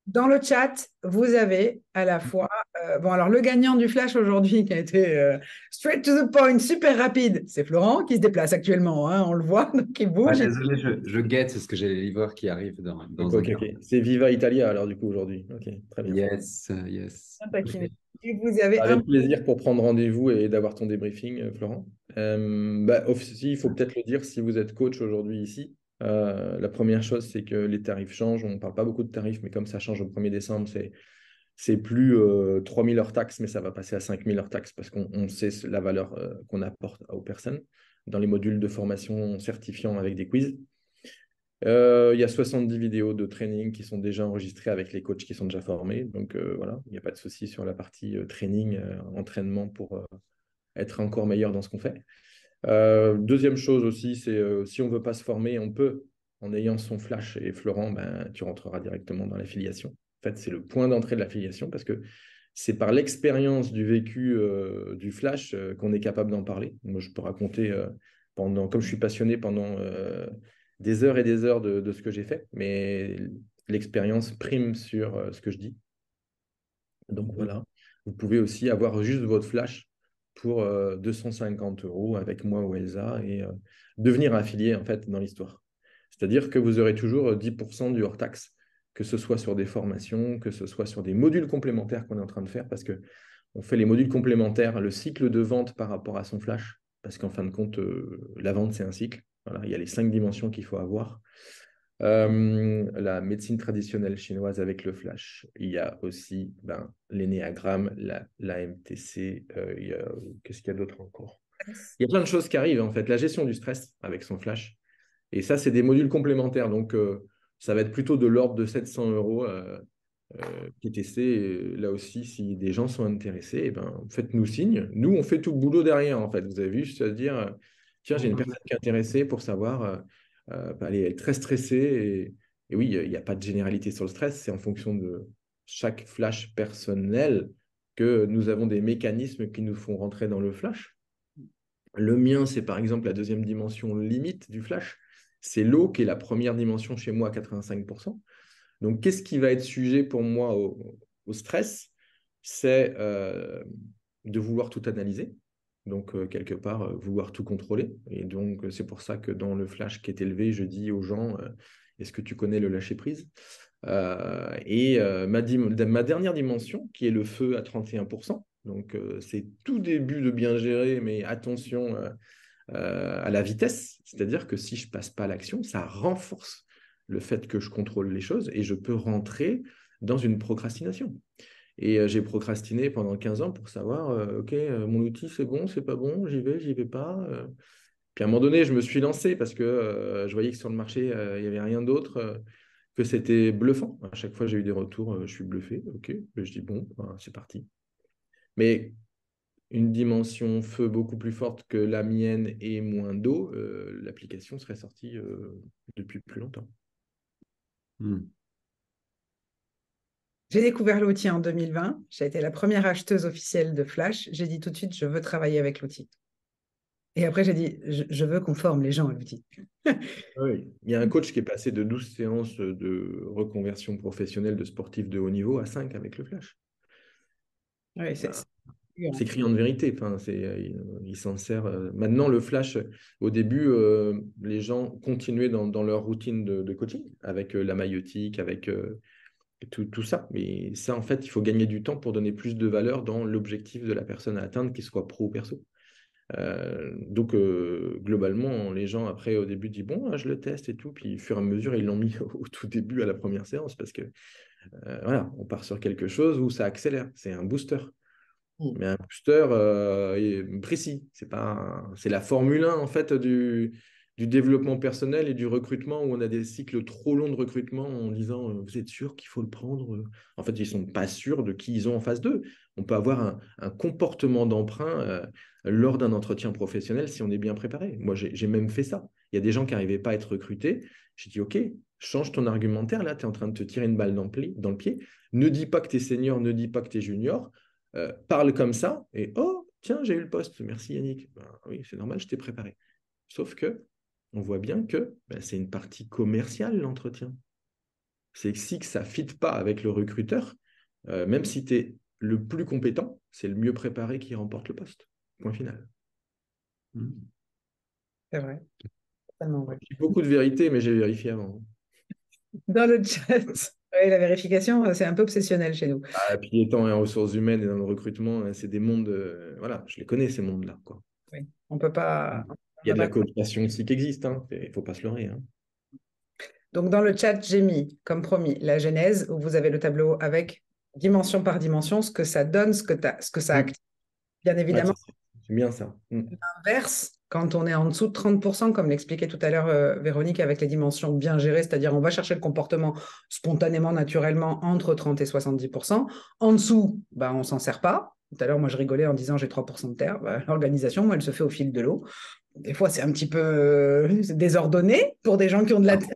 Dans le chat, vous avez à la fois, bon alors le gagnant du flash aujourd'hui qui a été straight to the point, super rapide, c'est Florent qui se déplace actuellement, hein, on le voit, donc il Ah, bouge. désolé, je guette, c'est ce que j'ai les livreurs qui arrivent dans un Ok, quart. ok. C'est Viva Italia alors du coup aujourd'hui. Ok, très bien. Yes, yes. Et vous avez un... Avec plaisir pour prendre rendez-vous et d'avoir ton débriefing, Florent. Aussi, il faut peut-être le dire, si vous êtes coach aujourd'hui ici, la première chose, c'est que les tarifs changent. On ne parle pas beaucoup de tarifs, mais comme ça change au 1er décembre, c'est plus 3 000 hors taxes, mais ça va passer à 5 000 hors taxes parce qu'on sait la valeur qu'on apporte aux personnes dans les modules de formation certifiants avec des quiz. Il y a 70 vidéos de training qui sont déjà enregistrées avec les coachs qui sont déjà formés. Donc voilà, il n'y a pas de souci sur la partie training, entraînement pour être encore meilleur dans ce qu'on fait. Deuxième chose aussi, c'est si on ne veut pas se former, on peut, en ayant son flash et Florent, ben, tu rentreras directement dans l'affiliation. En fait, c'est le point d'entrée de l'affiliation parce que c'est par l'expérience du vécu du flash qu'on est capable d'en parler. Moi, je peux raconter comme je suis passionné pendant des heures et des heures de ce que j'ai fait, mais l'expérience prime sur ce que je dis. Donc voilà, vous pouvez aussi avoir juste votre flash pour 250 € avec moi ou Elsa et devenir affilié en fait dans l'histoire. C'est-à-dire que vous aurez toujours 10% du hors-taxe, que ce soit sur des formations, que ce soit sur des modules complémentaires qu'on est en train de faire, parce que on fait les modules complémentaires, le cycle de vente par rapport à son flash, parce qu'en fin de compte, la vente, c'est un cycle. Voilà, il y a les 5 dimensions qu'il faut avoir. La médecine traditionnelle chinoise avec le flash. Il y a aussi l'énéagramme, la MTC. Qu'est-ce qu'il y a d'autre encore? Il y a plein de choses qui arrivent, en fait. La gestion du stress avec son flash. Et ça, c'est des modules complémentaires. Donc, ça va être plutôt de l'ordre de 700 € TTC. Et là aussi, si des gens sont intéressés, eh ben, faites-nous signe. Nous, on fait tout le boulot derrière, en fait. Vous avez vu, c'est-à-dire, tiens, j'ai une personne qui est intéressée pour savoir, elle est très stressée. Et oui, il n'y a pas de généralité sur le stress. C'est en fonction de chaque flash personnel que nous avons des mécanismes qui nous font rentrer dans le flash. Le mien, c'est par exemple la deuxième dimension limite du flash. C'est l'eau qui est la première dimension chez moi à 85%. Donc, qu'est-ce qui va être sujet pour moi au stress? C'est de vouloir tout analyser. Donc, quelque part, vouloir tout contrôler. Et donc, c'est pour ça que dans le flash qui est élevé, je dis aux gens, est-ce que tu connais le lâcher-prise? Ma dernière dimension, qui est le feu à 31%. Donc, c'est tout début de bien gérer, mais attention à la vitesse. C'est-à-dire que si je ne passe pas à l'action, ça renforce le fait que je contrôle les choses et je peux rentrer dans une procrastination. Et j'ai procrastiné pendant 15 ans pour savoir, OK, mon outil, c'est bon, c'est pas bon, j'y vais pas. Puis à un moment donné, je me suis lancé parce que je voyais que sur le marché, il n'y avait rien d'autre, que c'était bluffant. À chaque fois, j'ai eu des retours, je suis bluffé, OK. Je dis, bon, c'est parti. Mais une dimension feu beaucoup plus forte que la mienne et moins d'eau, l'application serait sortie depuis plus longtemps. J'ai découvert l'outil en 2020. J'ai été la première acheteuse officielle de Flash. J'ai dit tout de suite, je veux travailler avec l'outil. Et après, j'ai dit, je veux qu'on forme les gens à l'outil. Oui. Il y a un coach qui est passé de 12 séances de reconversion professionnelle de sportifs de haut niveau à 5 avec le Flash. Oui, C'est criant de vérité. Enfin, il s'en sert. Maintenant, le flash, au début, les gens continuaient dans leur routine de coaching avec la maïeutique, avec tout ça. Mais ça, en fait, il faut gagner du temps pour donner plus de valeur dans l'objectif de la personne à atteindre, qu'il soit pro ou perso. Donc, globalement, les gens, après, au début, disent, bon, je le teste et tout. Puis, au fur et à mesure, ils l'ont mis au tout début à la première séance parce que, voilà, on part sur quelque chose où ça accélère. C'est un booster. Mais un booster précis. C'est la Formule 1 en fait du développement personnel et du recrutement où on a des cycles trop longs de recrutement en disant vous êtes sûr qu'il faut le prendre? En fait, ils ne sont pas sûrs de qui ils ont en face d'eux. On peut avoir un comportement d'emprunt lors d'un entretien professionnel si on est bien préparé. Moi, j'ai même fait ça. Il y a des gens qui n'arrivaient pas à être recrutés. J'ai dit OK, change ton argumentaire. Là, tu es en train de te tirer une balle dans le pied. Ne dis pas que tu es senior, ne dis pas que tu es junior. Parle comme ça et Tiens, j'ai eu le poste, merci Yannick. Ben, oui, c'est normal, je t'ai préparé. Sauf que on voit bien que c'est une partie commerciale, l'entretien. C'est que si ça ne fit pas avec le recruteur, même si tu es le plus compétent, c'est le mieux préparé qui remporte le poste. Point final. C'est vrai. Totalement vrai. J'ai beaucoup de vérité, mais j'ai vérifié avant. Dans le chat, ouais, la vérification, c'est un peu obsessionnel chez nous. Ah, et puis étant en ressources humaines et dans le recrutement, c'est des mondes, voilà, je les connais ces mondes-là, quoi. Oui. On peut pas. Il y a de la cooptation aussi qui existe, hein. Il ne faut pas se leurrer, hein. Donc, dans le chat, j'ai mis, comme promis, la genèse où vous avez le tableau avec dimension par dimension, ce que ça donne, ce que ça active. Bien évidemment, c'est bien ça. l'inverse, quand on est en dessous de 30%, comme l'expliquait tout à l'heure Véronique, avec les dimensions bien gérées, c'est-à-dire on va chercher le comportement spontanément, naturellement, entre 30 et 70%. En dessous, on ne s'en sert pas. Tout à l'heure, moi, je rigolais en disant j'ai 3% de terre. L'organisation, moi, elle se fait au fil de l'eau. Des fois, c'est un petit peu désordonné pour des gens qui ont de la terre.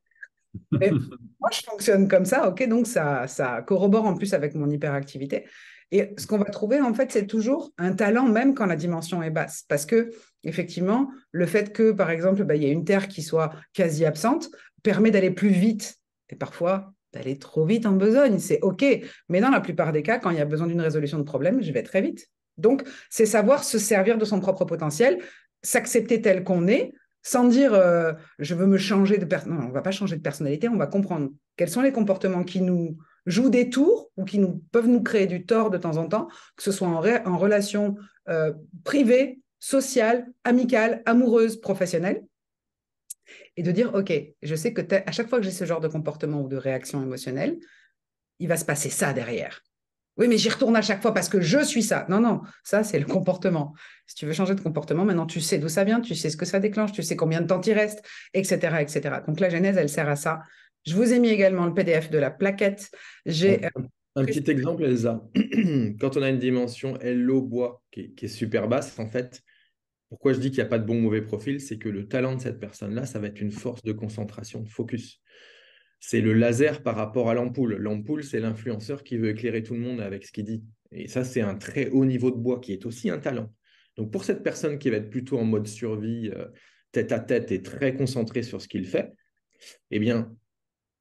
Mais moi, je fonctionne comme ça, ok, donc ça corrobore en plus avec mon hyperactivité. Et ce qu'on va trouver, en fait, c'est toujours un talent, même quand la dimension est basse. Parce que, effectivement, le fait que, par exemple, il y ait une Terre qui soit quasi absente permet d'aller plus vite. Et parfois, d'aller trop vite en besogne, c'est OK. Mais dans la plupart des cas, quand il y a besoin d'une résolution de problème, je vais très vite. Donc, c'est savoir se servir de son propre potentiel, s'accepter tel qu'on est, sans dire je veux me changer de personnalité. Non, on ne va pas changer de personnalité, on va comprendre quels sont les comportements qui nous jouent des tours ou qui peuvent nous créer du tort de temps en temps, que ce soit en relation privée, sociale, amicale, amoureuse, professionnelle, et de dire, OK, je sais que à chaque fois que j'ai ce genre de comportement ou de réaction émotionnelle, il va se passer ça derrière. Oui, mais j'y retourne à chaque fois parce que je suis ça. Non, non, ça, c'est le comportement. Si tu veux changer de comportement, maintenant, tu sais d'où ça vient, tu sais ce que ça déclenche, tu sais combien de temps il reste, etc., etc. Donc, la genèse, elle sert à ça. Je vous ai mis également le PDF de la plaquette. J'ai un petit exemple, Elsa. Quand on a une dimension LO bois qui est super basse, en fait, pourquoi je dis qu'il n'y a pas de bon ou mauvais profil, c'est que le talent de cette personne-là, ça va être une force de concentration, de focus. C'est le laser par rapport à l'ampoule. L'ampoule, c'est l'influenceur qui veut éclairer tout le monde avec ce qu'il dit. Et ça, c'est un très haut niveau de bois qui est aussi un talent. Donc, pour cette personne qui va être plutôt en mode survie, tête à tête et très concentrée sur ce qu'il fait, eh bien,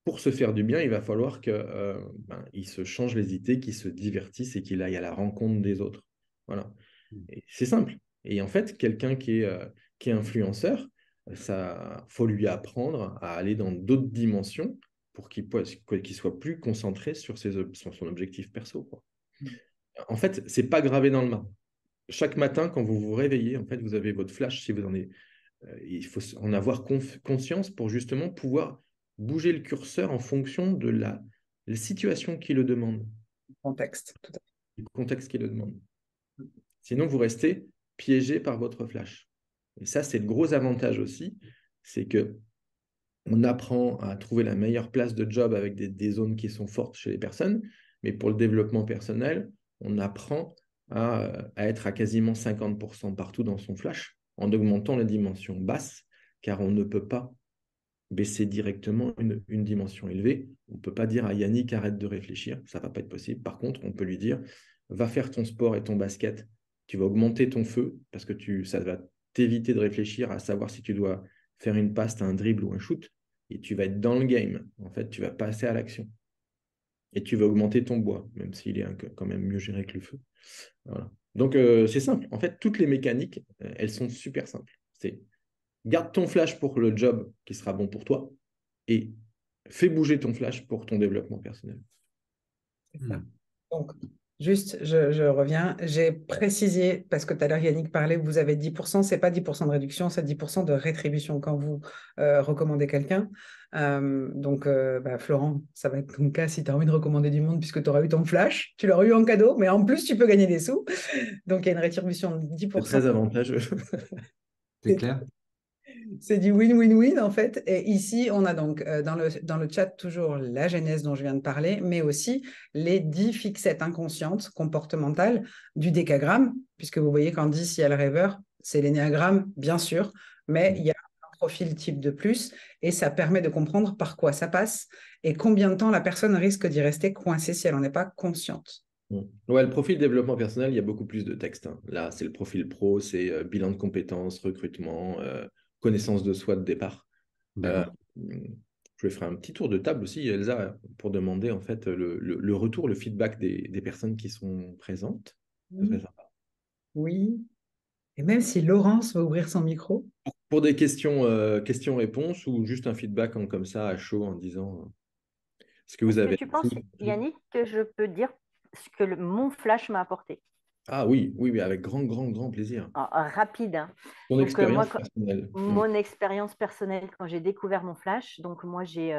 pour se faire du bien, il va falloir qu'il se change les idées, qu'il se divertisse et qu'il aille à la rencontre des autres. Voilà. C'est simple. Et en fait, quelqu'un qui est influenceur, ça faut lui apprendre à aller dans d'autres dimensions pour qu'il soit plus concentré sur son objectif perso, quoi. En fait, c'est pas gravé dans le marbre. Chaque matin, quand vous vous réveillez, en fait, vous avez votre flash. Si vous en avez, il faut en avoir conscience pour justement pouvoir bouger le curseur en fonction de la situation qui le demande. contexte. Tout à fait. Du contexte qui le demande. Sinon, vous restez piégé par votre flash. Et ça, c'est le gros avantage aussi, c'est que on apprend à trouver la meilleure place de job avec des zones qui sont fortes chez les personnes, mais pour le développement personnel, on apprend à être à quasiment 50% partout dans son flash en augmentant les dimensions basses, car on ne peut pas baisser directement une dimension élevée. On ne peut pas dire à Yannick arrête de réfléchir, ça ne va pas être possible. Par contre, on peut lui dire va faire ton sport et ton basket, tu vas augmenter ton feu parce que ça va t'éviter de réfléchir à savoir si tu dois faire une passe, un dribble ou un shoot, et tu vas être dans le game. En fait, tu vas passer à l'action. Et tu vas augmenter ton bois, même s'il est quand même mieux géré que le feu. Voilà. Donc, c'est simple. En fait, toutes les mécaniques, elles sont super simples. C'est garde ton flash pour le job qui sera bon pour toi et fais bouger ton flash pour ton développement personnel. C'est ça. Donc, juste, je reviens. J'ai précisé, parce que tout à l'heure, Yannick parlait, vous avez 10%, ce n'est pas 10% de réduction, c'est 10% de rétribution quand vous recommandez quelqu'un. Donc, Florent, ça va être ton cas si tu as envie de recommander du monde, puisque tu auras eu ton flash, tu l'auras eu en cadeau, mais en plus, tu peux gagner des sous. Donc, il y a une rétribution de 10%. C'est très avantageux. C'est clair. C'est du win-win-win en fait. Et ici, on a donc dans le chat toujours la genèse dont je viens de parler, mais aussi les 10 fixettes inconscientes comportementales du décagramme, puisque vous voyez qu'en 10, il y a le rêveur, c'est l'énéagramme, bien sûr, mais il y a un profil type de plus et ça permet de comprendre par quoi ça passe et combien de temps la personne risque d'y rester coincée si elle n'en est pas consciente. Ouais, le profil développement personnel, il y a beaucoup plus de texte, hein. Là, c'est le profil pro, c'est bilan de compétences, recrutement, connaissance de soi de départ. Euh, D'accord. je vais faire un petit tour de table aussi, Elsa, pour demander en fait le retour, le feedback des personnes qui sont présentes. Ce serait Oui. sympa. Oui. Et même si Laurence va ouvrir son micro. Pour des questions-réponses ou juste un feedback comme ça à chaud en disant ce que vous Est-ce que avez tu penses, appris. Yannick, que je peux dire ce que mon flash m'a apporté? Ah oui, oui, oui, avec grand, grand, grand plaisir. Rapide, hein. Ton Donc, moi, expérience personnelle. mon expérience personnelle, quand j'ai découvert mon flash, donc moi, j'ai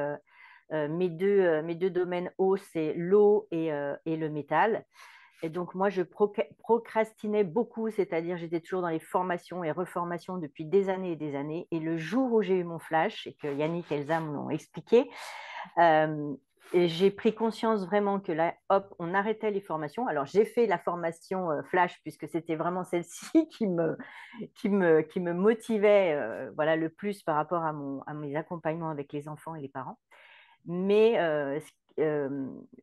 mes deux domaines hauts, c'est l'eau et le métal. Et donc, moi, je procrastinais beaucoup, c'est-à-dire j'étais toujours dans les formations et reformations depuis des années et des années. Et le jour où j'ai eu mon flash, et que Yannick et Elsa me l'ont expliqué, et j'ai pris conscience vraiment que là, hop, on arrêtait les formations. Alors, j'ai fait la formation flash, puisque c'était vraiment celle-ci qui me motivait voilà, le plus par rapport à mes accompagnements avec les enfants et les parents. Mais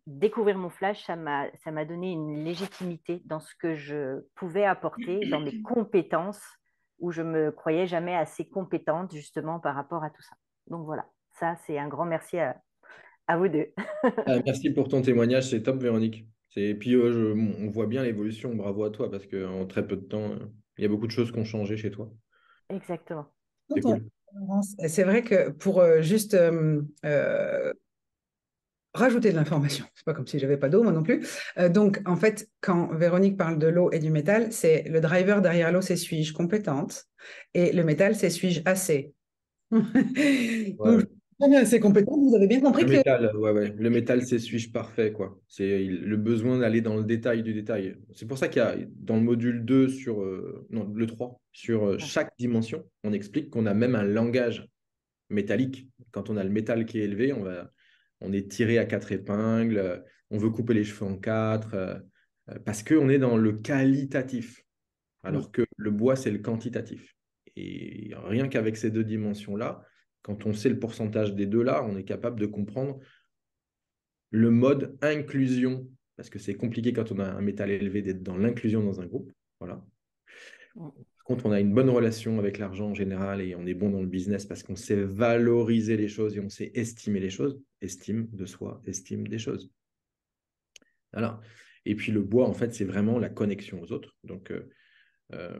découvrir mon flash, ça m'a donné une légitimité dans ce que je pouvais apporter, dans mes compétences, où je me croyais jamais assez compétente justement par rapport à tout ça. Donc voilà, ça c'est un grand merci à vous deux. Ah, merci pour ton témoignage, c'est top, Véronique. Et puis, on voit bien l'évolution, bravo à toi, parce qu'en très peu de temps, il y a beaucoup de choses qui ont changé chez toi. Exactement. C'est Tonton, cool. Laurence, c'est vrai que pour juste rajouter de l'information, c'est pas comme si j'avais pas d'eau, moi non plus. Donc, en fait, quand Véronique parle de l'eau et du métal, c'est le driver derrière l'eau, c'est suis-je compétente? Et le métal, c'est suis-je assez? Donc, Ouais. jamais assez compétente, vous avez bien Le compris que métal, ouais, ouais. Le métal, c'est suis-je parfait, quoi. C'est le besoin d'aller dans le détail du détail. C'est pour ça qu'il y a dans le module 2 sur, non, le 3 sur Ouais. chaque dimension, on explique qu'on a même un langage métallique. Quand on a le métal qui est élevé, on est tiré à quatre épingles, on veut couper les cheveux en quatre, parce qu'on est dans le qualitatif, Mm. alors que le bois, c'est le quantitatif. Et rien qu'avec ces deux dimensions-là, quand on sait le pourcentage des deux là, on est capable de comprendre le mode inclusion, parce que c'est compliqué quand on a un métal élevé d'être dans l'inclusion dans un groupe. Voilà. Mm. Par contre, on a une bonne relation avec l'argent en général et on est bon dans le business parce qu'on sait valoriser les choses et on sait estimer les choses. Estime de soi, estime des choses. Voilà. Et puis le bois, en fait, c'est vraiment la connexion aux autres. Donc, euh,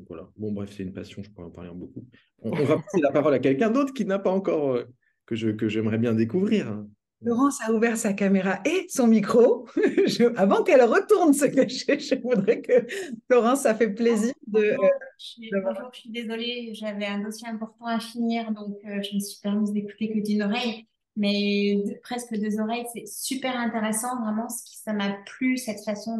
voilà. Bon, bref, c'est une passion, je pourrais en parler en beaucoup. On va passer la parole à quelqu'un d'autre qui n'a pas encore, que j'aimerais bien découvrir, hein. Laurence a ouvert sa caméra et son micro. Avant qu'elle retourne se cacher, je voudrais que Laurence, ça fait plaisir Bonjour, je suis désolée, j'avais un dossier important à finir, donc je me suis permise d'écouter que d'une oreille, mais presque deux oreilles, c'est super intéressant, vraiment, ça m'a plu, cette façon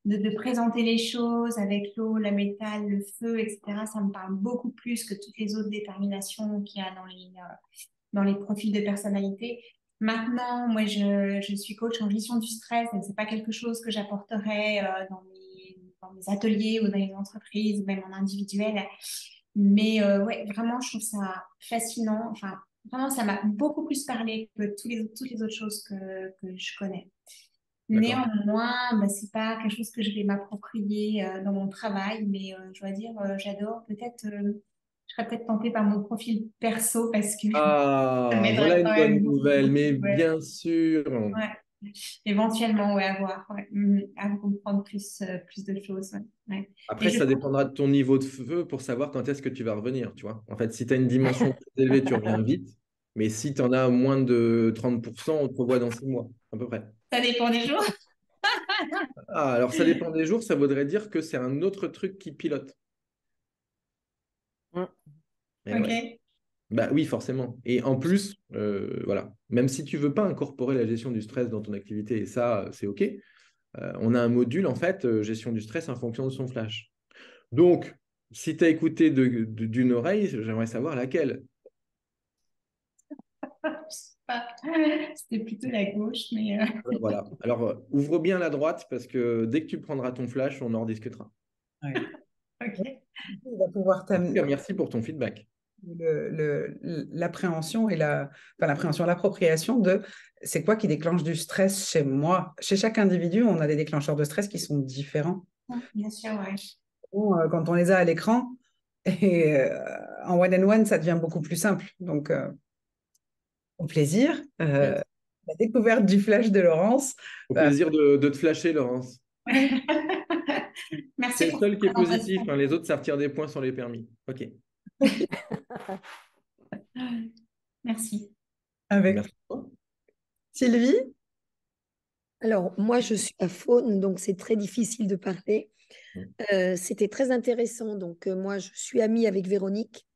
de présenter les choses avec l'eau, la métal, le feu, etc. Ça me parle beaucoup plus que toutes les autres déterminations qu'il y a dans les profils de personnalité. Maintenant, moi, je suis coach en gestion du stress, donc c'est pas quelque chose que j'apporterais dans mes ateliers ou dans les entreprises ou même en individuel. Mais ouais, vraiment, je trouve ça fascinant. Enfin, vraiment, ça m'a beaucoup plus parlé que toutes les autres choses que je connais. D'accord. Néanmoins, bah, c'est pas quelque chose que je vais m'approprier dans mon travail, mais je dois dire, j'adore. Peut-être, je serais peut-être tentée par mon profil perso parce que ça Ah, voilà m'aiderait quand une bonne même beaucoup, nouvelle, mais beaucoup. Ouais. bien sûr. Ouais. Éventuellement, ouais, à voir, ouais. À comprendre plus de choses. Ouais. Ouais. Et Après, je ça pense, dépendra de ton niveau de feu pour savoir quand est-ce que tu vas revenir, tu vois. En fait, si tu as une dimension plus élevée, tu reviens vite. Mais si tu en as moins de 30%, on te revoit dans 6 mois, à peu près. ça dépend des jours. Ah, alors ça dépend des jours, ça voudrait dire que c'est un autre truc qui pilote. Mm. Eh ouais. Ok. Bah oui, forcément. Et en plus, voilà, même si tu veux pas incorporer la gestion du stress dans ton activité, et ça, c'est OK, on a un module, en fait, gestion du stress en fonction de son flash. Donc, si tu as écouté d'une oreille, j'aimerais savoir laquelle. Je sais pas. C'était plutôt la gauche, mais Voilà. Alors, ouvre bien la droite parce que dès que tu prendras ton flash, on en rediscutera. Ouais. ok. Il va pouvoir En tout cas, t'amener merci pour ton feedback. l'appréhension et enfin, l'appréhension, l'appropriation de c'est quoi qui déclenche du stress chez moi? Chez chaque individu, on a des déclencheurs de stress qui sont différents. Bien sûr, ouais. Bon, quand on les a à l'écran, et en one-on-one, ça devient beaucoup plus simple. Donc, au plaisir. Merci. La découverte du flash de Laurence. Au Bah, plaisir de te flasher, Laurence. Merci C'est le pour seul cette qui est positif, présentation. hein. Les autres savent tirer des points sur les permis. OK. Merci. avec Merci. Sylvie. Alors, moi, je suis à Faune, donc c'est très difficile de parler. C'était très intéressant. Donc, moi, je suis amie avec Véronique.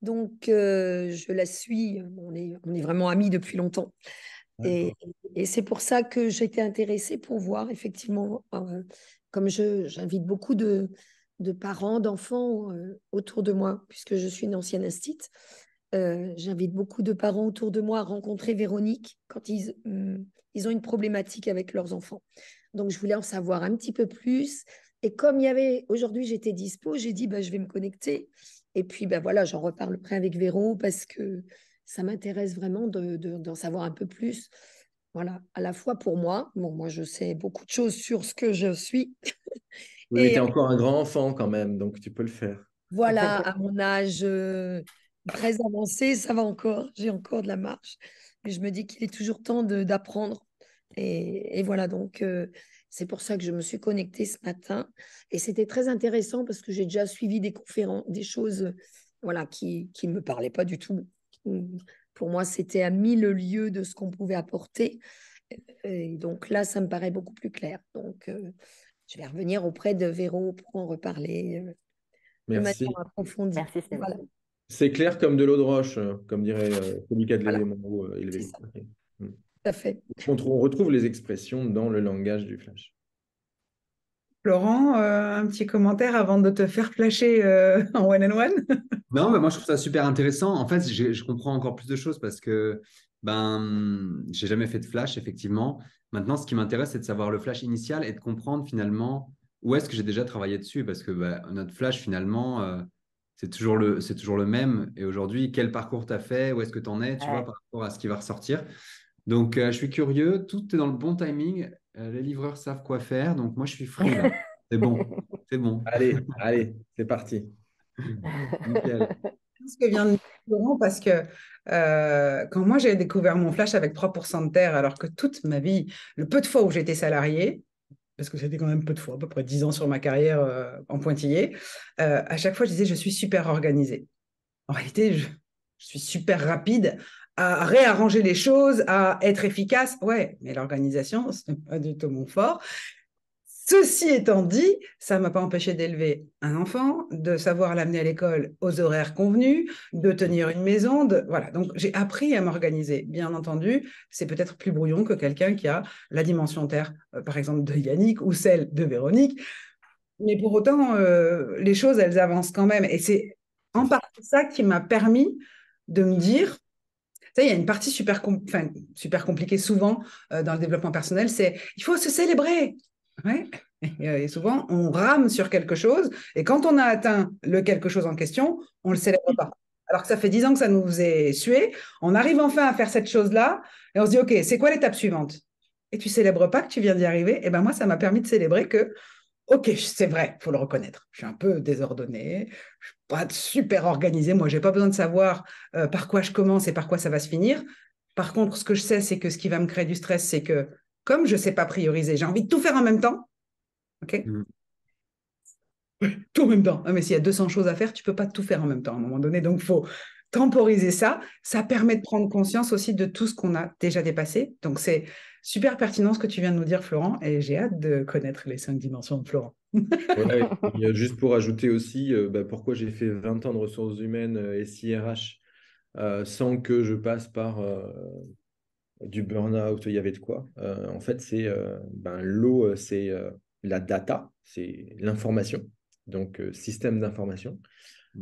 Donc, je la suis. On est vraiment amis depuis longtemps. Et, D'accord. et c'est pour ça que j'étais intéressée pour voir, effectivement, comme j'invite beaucoup de parents, d'enfants autour de moi, puisque je suis une ancienne instite. J'invite beaucoup de parents autour de moi à rencontrer Véronique quand ils ont une problématique avec leurs enfants. Donc, je voulais en savoir un petit peu plus. Et comme il y avait, aujourd'hui, j'étais dispo, j'ai dit, bah, je vais me connecter. Et puis, ben voilà, j'en reparle après avec Véro parce que ça m'intéresse vraiment d'en savoir un peu plus. Voilà, à la fois pour moi. Bon, moi, je sais beaucoup de choses sur ce que je suis. Oui, mais tu Et es encore un grand enfant quand même, donc tu peux le faire. voilà, à mon âge très avancé, ça va encore. J'ai encore de la marche. Et je me dis qu'il est toujours temps d'apprendre. Et voilà, donc c'est pour ça que je me suis connectée ce matin. Et c'était très intéressant parce que j'ai déjà suivi des conférences, des choses voilà, qui ne me parlaient pas du tout. Pour moi, c'était à mille lieues de ce qu'on pouvait apporter. Et donc là, ça me paraît beaucoup plus clair. Donc, je vais revenir auprès de Véro pour en reparler de manière Merci. approfondie. Merci, Céline. Voilà, C'est clair comme de l'eau de roche, comme dirait celui qui a de voilà, l'élément haut c'est élevé. ça, OK. Mm. tout à fait. On retrouve les expressions dans le langage du flash. Laurent, un petit commentaire avant de te faire flasher en one-on-one. Non, mais moi je trouve ça super intéressant. En fait, je comprends encore plus de choses parce que j'ai jamais fait de flash, effectivement. Maintenant, ce qui m'intéresse, c'est de savoir le flash initial et de comprendre finalement où est-ce que j'ai déjà travaillé dessus. Parce que notre flash, finalement, c'est toujours le même. Et aujourd'hui, quel parcours tu as fait? Où est-ce que tu en es, tu vois, Ouais. par rapport à ce qui va ressortir. Donc, je suis curieux. Tout est dans le bon timing. Les livreurs savent quoi faire. Donc, moi, je suis free là. C'est bon. C'est bon. Allez, allez, c'est parti. Nickel. Ce que vient de dire Laurent, parce que quand moi j'ai découvert mon flash avec 3% de terre, alors que toute ma vie, le peu de fois où j'étais salarié, parce que c'était quand même peu de fois, à peu près 10 ans sur ma carrière en pointillé, à chaque fois je disais je suis super organisée. En réalité, je suis super rapide à réarranger les choses, à être efficace. Ouais, mais l'organisation, ce n'est pas du tout mon fort. Ceci étant dit, ça ne m'a pas empêché d'élever un enfant, de savoir l'amener à l'école aux horaires convenus, de tenir une maison. Voilà. Donc, j'ai appris à m'organiser. Bien entendu, c'est peut-être plus brouillon que quelqu'un qui a la dimension terre, par exemple, de Yannick ou celle de Véronique. Mais pour autant, les choses, elles avancent quand même. Et c'est en partie ça qui m'a permis de me dire, tu sais, il y a une partie super compliquée souvent dans le développement personnel, c'est il faut se célébrer. Ouais. Et souvent, on rame sur quelque chose, et quand on a atteint le quelque chose en question, on ne le célèbre pas. Alors que ça fait 10 ans que ça nous est sué, on arrive enfin à faire cette chose-là, et on se dit, OK, c'est quoi l'étape suivante? Et tu célèbres pas que tu viens d'y arriver. Et ben moi, ça m'a permis de célébrer que OK, c'est vrai, il faut le reconnaître. Je suis un peu désordonnée, je suis pas super organisée. Moi, j'ai pas besoin de savoir par quoi je commence et par quoi ça va se finir. Par contre, ce que je sais, c'est que ce qui va me créer du stress, c'est que comme je sais pas prioriser, j'ai envie de tout faire en même temps. OK? Mm. Tout en même temps. Ah, mais s'il y a 200 choses à faire, tu peux pas tout faire en même temps à un moment donné. Donc, il faut temporiser ça. Ça permet de prendre conscience aussi de tout ce qu'on a déjà dépassé. Donc, c'est super pertinent ce que tu viens de nous dire, Florent, et j'ai hâte de connaître les 5 dimensions de Florent. Ouais, et puis, juste pour ajouter aussi pourquoi j'ai fait 20 ans de ressources humaines et SIRH sans que je passe par du burn-out, il y avait de quoi. En fait, c'est l'eau, c'est la data, c'est l'information, donc système d'information.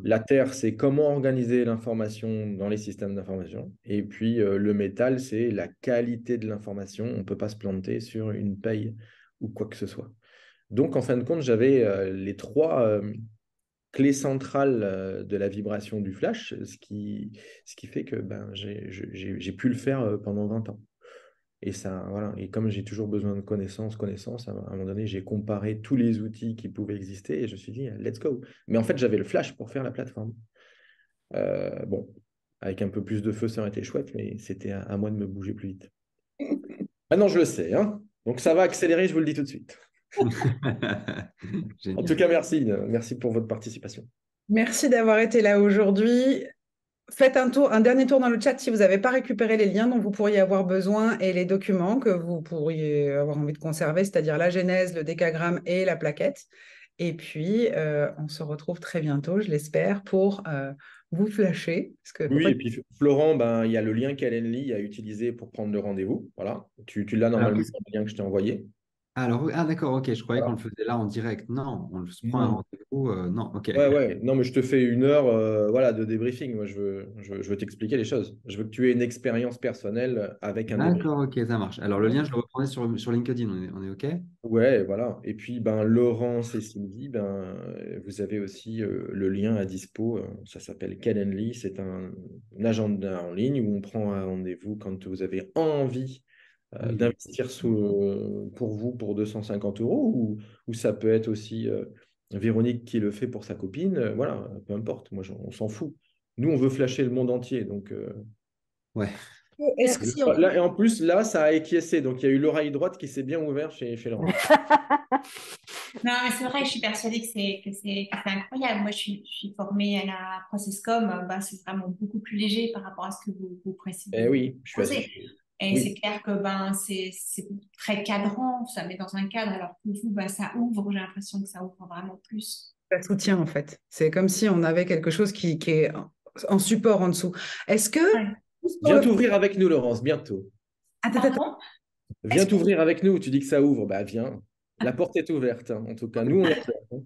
La terre, c'est comment organiser l'information dans les systèmes d'information. Et puis le métal, c'est la qualité de l'information. On ne peut pas se planter sur une paye ou quoi que ce soit. Donc, en fin de compte, j'avais les trois clés centrales de la vibration du flash, ce qui fait que j'ai pu le faire pendant 20 ans. Et ça, voilà. Et comme j'ai toujours besoin de connaissances, à un moment donné, j'ai comparé tous les outils qui pouvaient exister et je me suis dit, let's go. Mais en fait, j'avais le flash pour faire la plateforme. Bon, avec un peu plus de feu, ça aurait été chouette, mais c'était à moi de me bouger plus vite. Maintenant, je le sais, hein. Donc, ça va accélérer, je vous le dis tout de suite. En tout Génial. cas, merci. Merci pour votre participation. Merci d'avoir été là aujourd'hui. Faites un dernier tour dans le chat si vous n'avez pas récupéré les liens dont vous pourriez avoir besoin et les documents que vous pourriez avoir envie de conserver, c'est-à-dire la genèse, le décagramme et la plaquette. Et puis, on se retrouve très bientôt, je l'espère, pour vous flasher. Parce que faut Oui, pas... et puis Florent, ben, il y a le lien Calendly à utiliser pour prendre le rendez-vous. Voilà. Tu l'as Alors, normalement dans le lien que je t'ai envoyé. d'accord, ok. Je croyais qu'on Voilà. le faisait là en direct. Non, on se prend un Non. rendez-vous. Non, ok. Ouais, ouais. Non, mais je te fais 1 heure voilà, de débriefing. Moi, je veux t'expliquer les choses. Je veux que tu aies une expérience personnelle avec un débrief. D'accord, ok, ça marche. Alors, le lien, je le reprendrai sur LinkedIn. On est ok? Ouais, voilà. Et puis, ben, Laurence et Sylvie, ben, vous avez aussi le lien à dispo. Ça s'appelle Calendly. C'est un agenda en ligne où on prend un rendez-vous quand vous avez envie Oui. d'investir pour vous pour 250 euros ou ça peut être aussi Véronique qui le fait pour sa copine. Voilà, peu importe. Moi, on s'en fout. Nous, on veut flasher le monde entier. Donc, Ouais. Est-ce que... Merci encore. là, et en plus, là, ça a acquiescé. Donc, il y a eu l'oreille droite qui s'est bien ouverte chez Laurent. Non, mais c'est vrai, je suis persuadée que c'est incroyable. Moi, je suis formée à la Processcom. Bah, c'est vraiment beaucoup plus léger par rapport à ce que vous Eh oui, je suis assez. proposez. Et c'est Oui. clair que ben, c'est très cadrant, ça met dans un cadre, alors que vous, ben, ça ouvre. J'ai l'impression que ça ouvre vraiment plus. Ça soutient en fait. C'est comme si on avait quelque chose qui est en support en dessous. Est-ce que, Ouais. juste pour Viens le... t'ouvrir avec nous, Laurence, bientôt. Attends, attends. Pardon? Viens Est-ce que... t'ouvrir avec nous. Tu dis que ça ouvre. Bah, viens. La porte est ouverte, hein. En tout cas, nous, on est ouverts.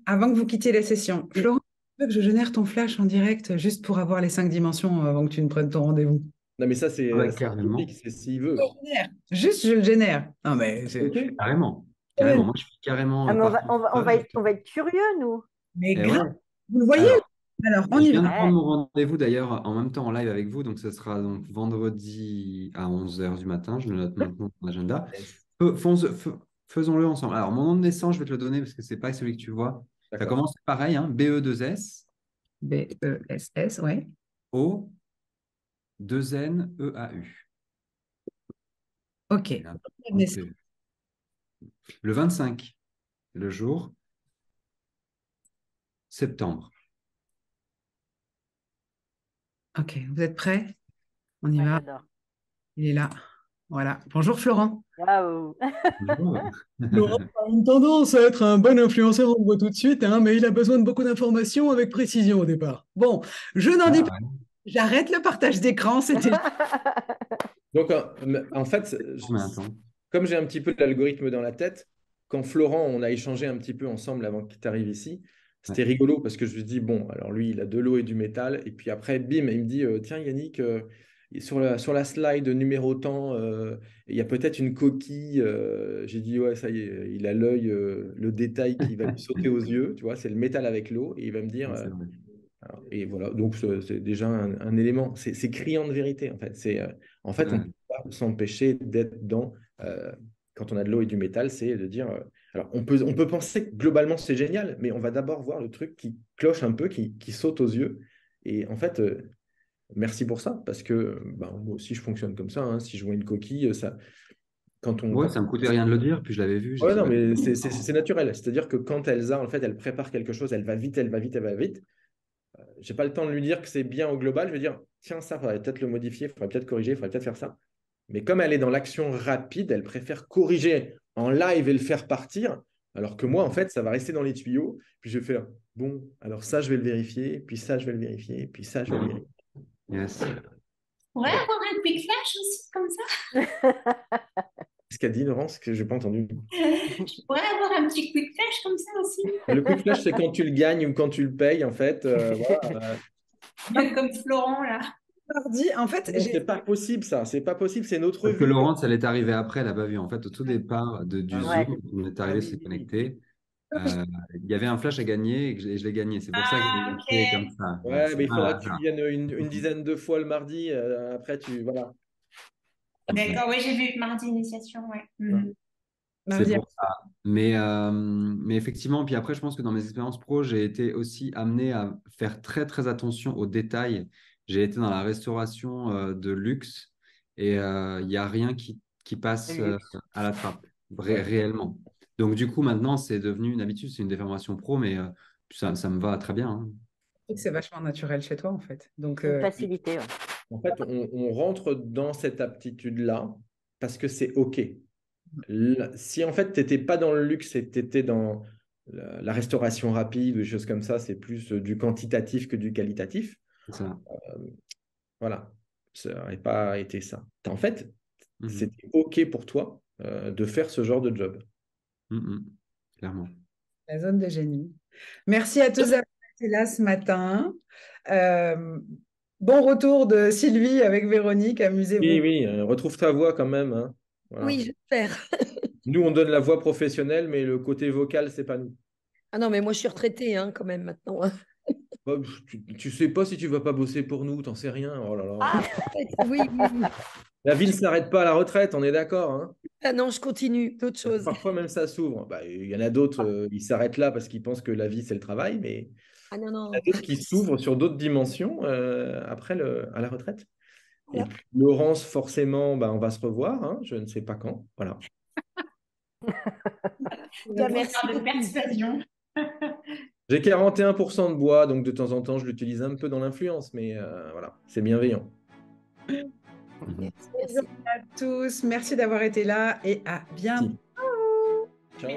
Avant que vous quittiez les sessions, Florent, tu veux que je génère ton flash en direct juste pour avoir les 5 dimensions avant que tu ne prennes ton rendez-vous? Non, mais ça, Ah bah, c'est carrément. public, c'est s'il veut. Je le génère. Juste, je le génère. Non, mais OK? Carrément. Carrément. Moi, je suis carrément Ah, mais partant. on va être curieux, nous. mais Et grave. ouais. Vous le voyez? Alors, Alors, on je y viens va. de prendre Ouais. mon rendez-vous d'ailleurs en même temps en live avec vous. Donc, ce sera donc vendredi à 11 h du matin. Je le note maintenant dans mon agenda. Yes. Faisons-le ensemble. Alors, mon nom de naissance, je vais te le donner parce que c'est pas celui que tu vois. Ça D'accord. commence pareil, hein, BE2S, BESS, ouais. O, 2NEAU. OK. Et là, le 25, le jour, septembre. OK. Vous êtes prêts? On y Ouais, va. j'adore. Il est là. Voilà. Bonjour Florent. Waouh. Bonjour. Laurent a une tendance à être un bon influenceur, on le voit tout de suite, hein, mais il a besoin de beaucoup d'informations avec précision au départ. Bon, je n'en dis Ah, pas. ouais. J'arrête le partage d'écran. C'était... Donc, en fait, Combien de temps? comme j'ai un petit peu l'algorithme dans la tête, quand Florent, on a échangé un petit peu ensemble avant qu'il t'arrive ici, Ouais. c'était rigolo parce que je me dis, bon, alors lui, il a de l'eau et du métal. Et puis après, bim, il me dit, tiens, Yannick, sur la slide numéro tant, il y a peut-être une coquille. J'ai dit, ouais, ça y est, il a l'œil, le détail qui va lui sauter aux yeux. Tu vois, c'est le métal avec l'eau. Et il va me dire, Ouais, c'est vrai. et voilà, donc c'est déjà un élément, c'est criant de vérité en fait. En fait, on ne Ouais. peut pas s'empêcher d'être dans, quand on a de l'eau et du métal, c'est de dire, alors on peut penser que globalement c'est génial, mais on va d'abord voir le truc qui cloche un peu, qui saute aux yeux. Et en fait, merci pour ça, parce que ben, moi aussi je fonctionne comme ça, hein. Si je vois une coquille, ça, Ouais, ça me coûtait rien de le dire, puis je l'avais vu, j'ai Ouais, dit, non, bah, mais c'est naturel. C'est-à-dire que quand Elsa, en fait, elle prépare quelque chose, elle va vite, elle va vite, elle va vite. J'ai pas le temps de lui dire que c'est bien au global. Je vais dire, tiens, ça, faudrait peut-être le modifier, faudrait peut-être corriger, faudrait peut-être faire ça. Mais comme elle est dans l'action rapide, elle préfère corriger en live et le faire partir. Alors que moi, en fait, ça va rester dans les tuyaux. Puis je vais faire, bon, alors ça, je vais le vérifier. Puis ça, je vais le vérifier. Puis ça, je vais le vérifier. yes. On pourrait avoir un quick flash aussi, comme ça. Ce qu'a dit Laurence, que je n'ai pas entendu. Je pourrais avoir un petit quick flash comme ça aussi. Le quick flash, c'est quand tu le gagnes ou quand tu le payes, en fait. Voilà. Comme Florent, là. Mardi, en fait, Non, c'est pas possible, ça. C'est pas possible. C'est notre Parce que vie. Laurence, elle est arrivée après, elle n'a pas vu. En fait, au tout départ du Ah Zoom, Ouais. on est ah arrivé, oui, s'est oui, oui. connecté. Il y avait un flash à gagner et je l'ai gagné. C'est pour ça que Ah, j'ai fait comme ok. ça. Voilà, Ouais, c'est mais il pas un faudra que tu hasard. viennes une dizaine de fois le mardi. Après, tu. Voilà. D'accord, oui, j'ai vu mardi initiation, ouais. Mhm. C'est Mardi. pour ça. Mais effectivement, puis après, je pense que dans mes expériences pro, j'ai été aussi amené à faire très, très attention aux détails. J'ai été dans la restauration de luxe et il n'y a rien qui passe Le luxe. à la trappe, Ouais. réellement. Donc, du coup, maintenant, c'est devenu une habitude, c'est une déformation pro, mais ça me va très bien, hein. C'est vachement naturel chez toi, en fait. Donc, Une facilité. Ouais. En fait, on rentre dans cette aptitude-là parce que c'est OK. Si en fait, tu n'étais pas dans le luxe et tu étais dans la restauration rapide ou des choses comme ça, c'est plus du quantitatif que du qualitatif. C'est ça. Voilà, ça n'aurait pas été ça. En fait, Mhm. c'était OK pour toi de faire ce genre de job. Mhm. Clairement. la zone de génie. Merci à tous d'avoir été là ce matin. Euh, bon retour de Sylvie avec Véronique. Oui, Amusez-vous. oui, retrouve ta voix quand même, hein. Voilà. Oui, j'espère. Nous, on donne la voix professionnelle, mais le côté vocal, c'est pas nous. Ah non, mais moi, je suis retraitée hein, quand même maintenant. Hein. Bah, tu sais pas si tu vas pas bosser pour nous, t'en sais rien. Oh là là. Ah, oui, oui, oui. La vie ne s'arrête pas à la retraite, on est d'accord, hein. Ah non, je continue d'autres choses. Parfois même ça s'ouvre. Bah, il y en a d'autres, ils s'arrêtent là parce qu'ils pensent que la vie c'est le travail, mais Ah non, il y en a non. d'autres qui s'ouvrent sur d'autres dimensions après à la retraite. Et Voilà. puis Laurence, forcément, bah, on va se revoir, hein, je ne sais pas quand. Voilà. Bien, merci Pouvoir de beaucoup. persuasion. J'ai 41% de bois, donc de temps en temps, je l'utilise un peu dans l'influence, mais voilà, c'est bienveillant. Mhm. Merci, Bonne journée à tous. Merci d'avoir été là et à bientôt. Ciao.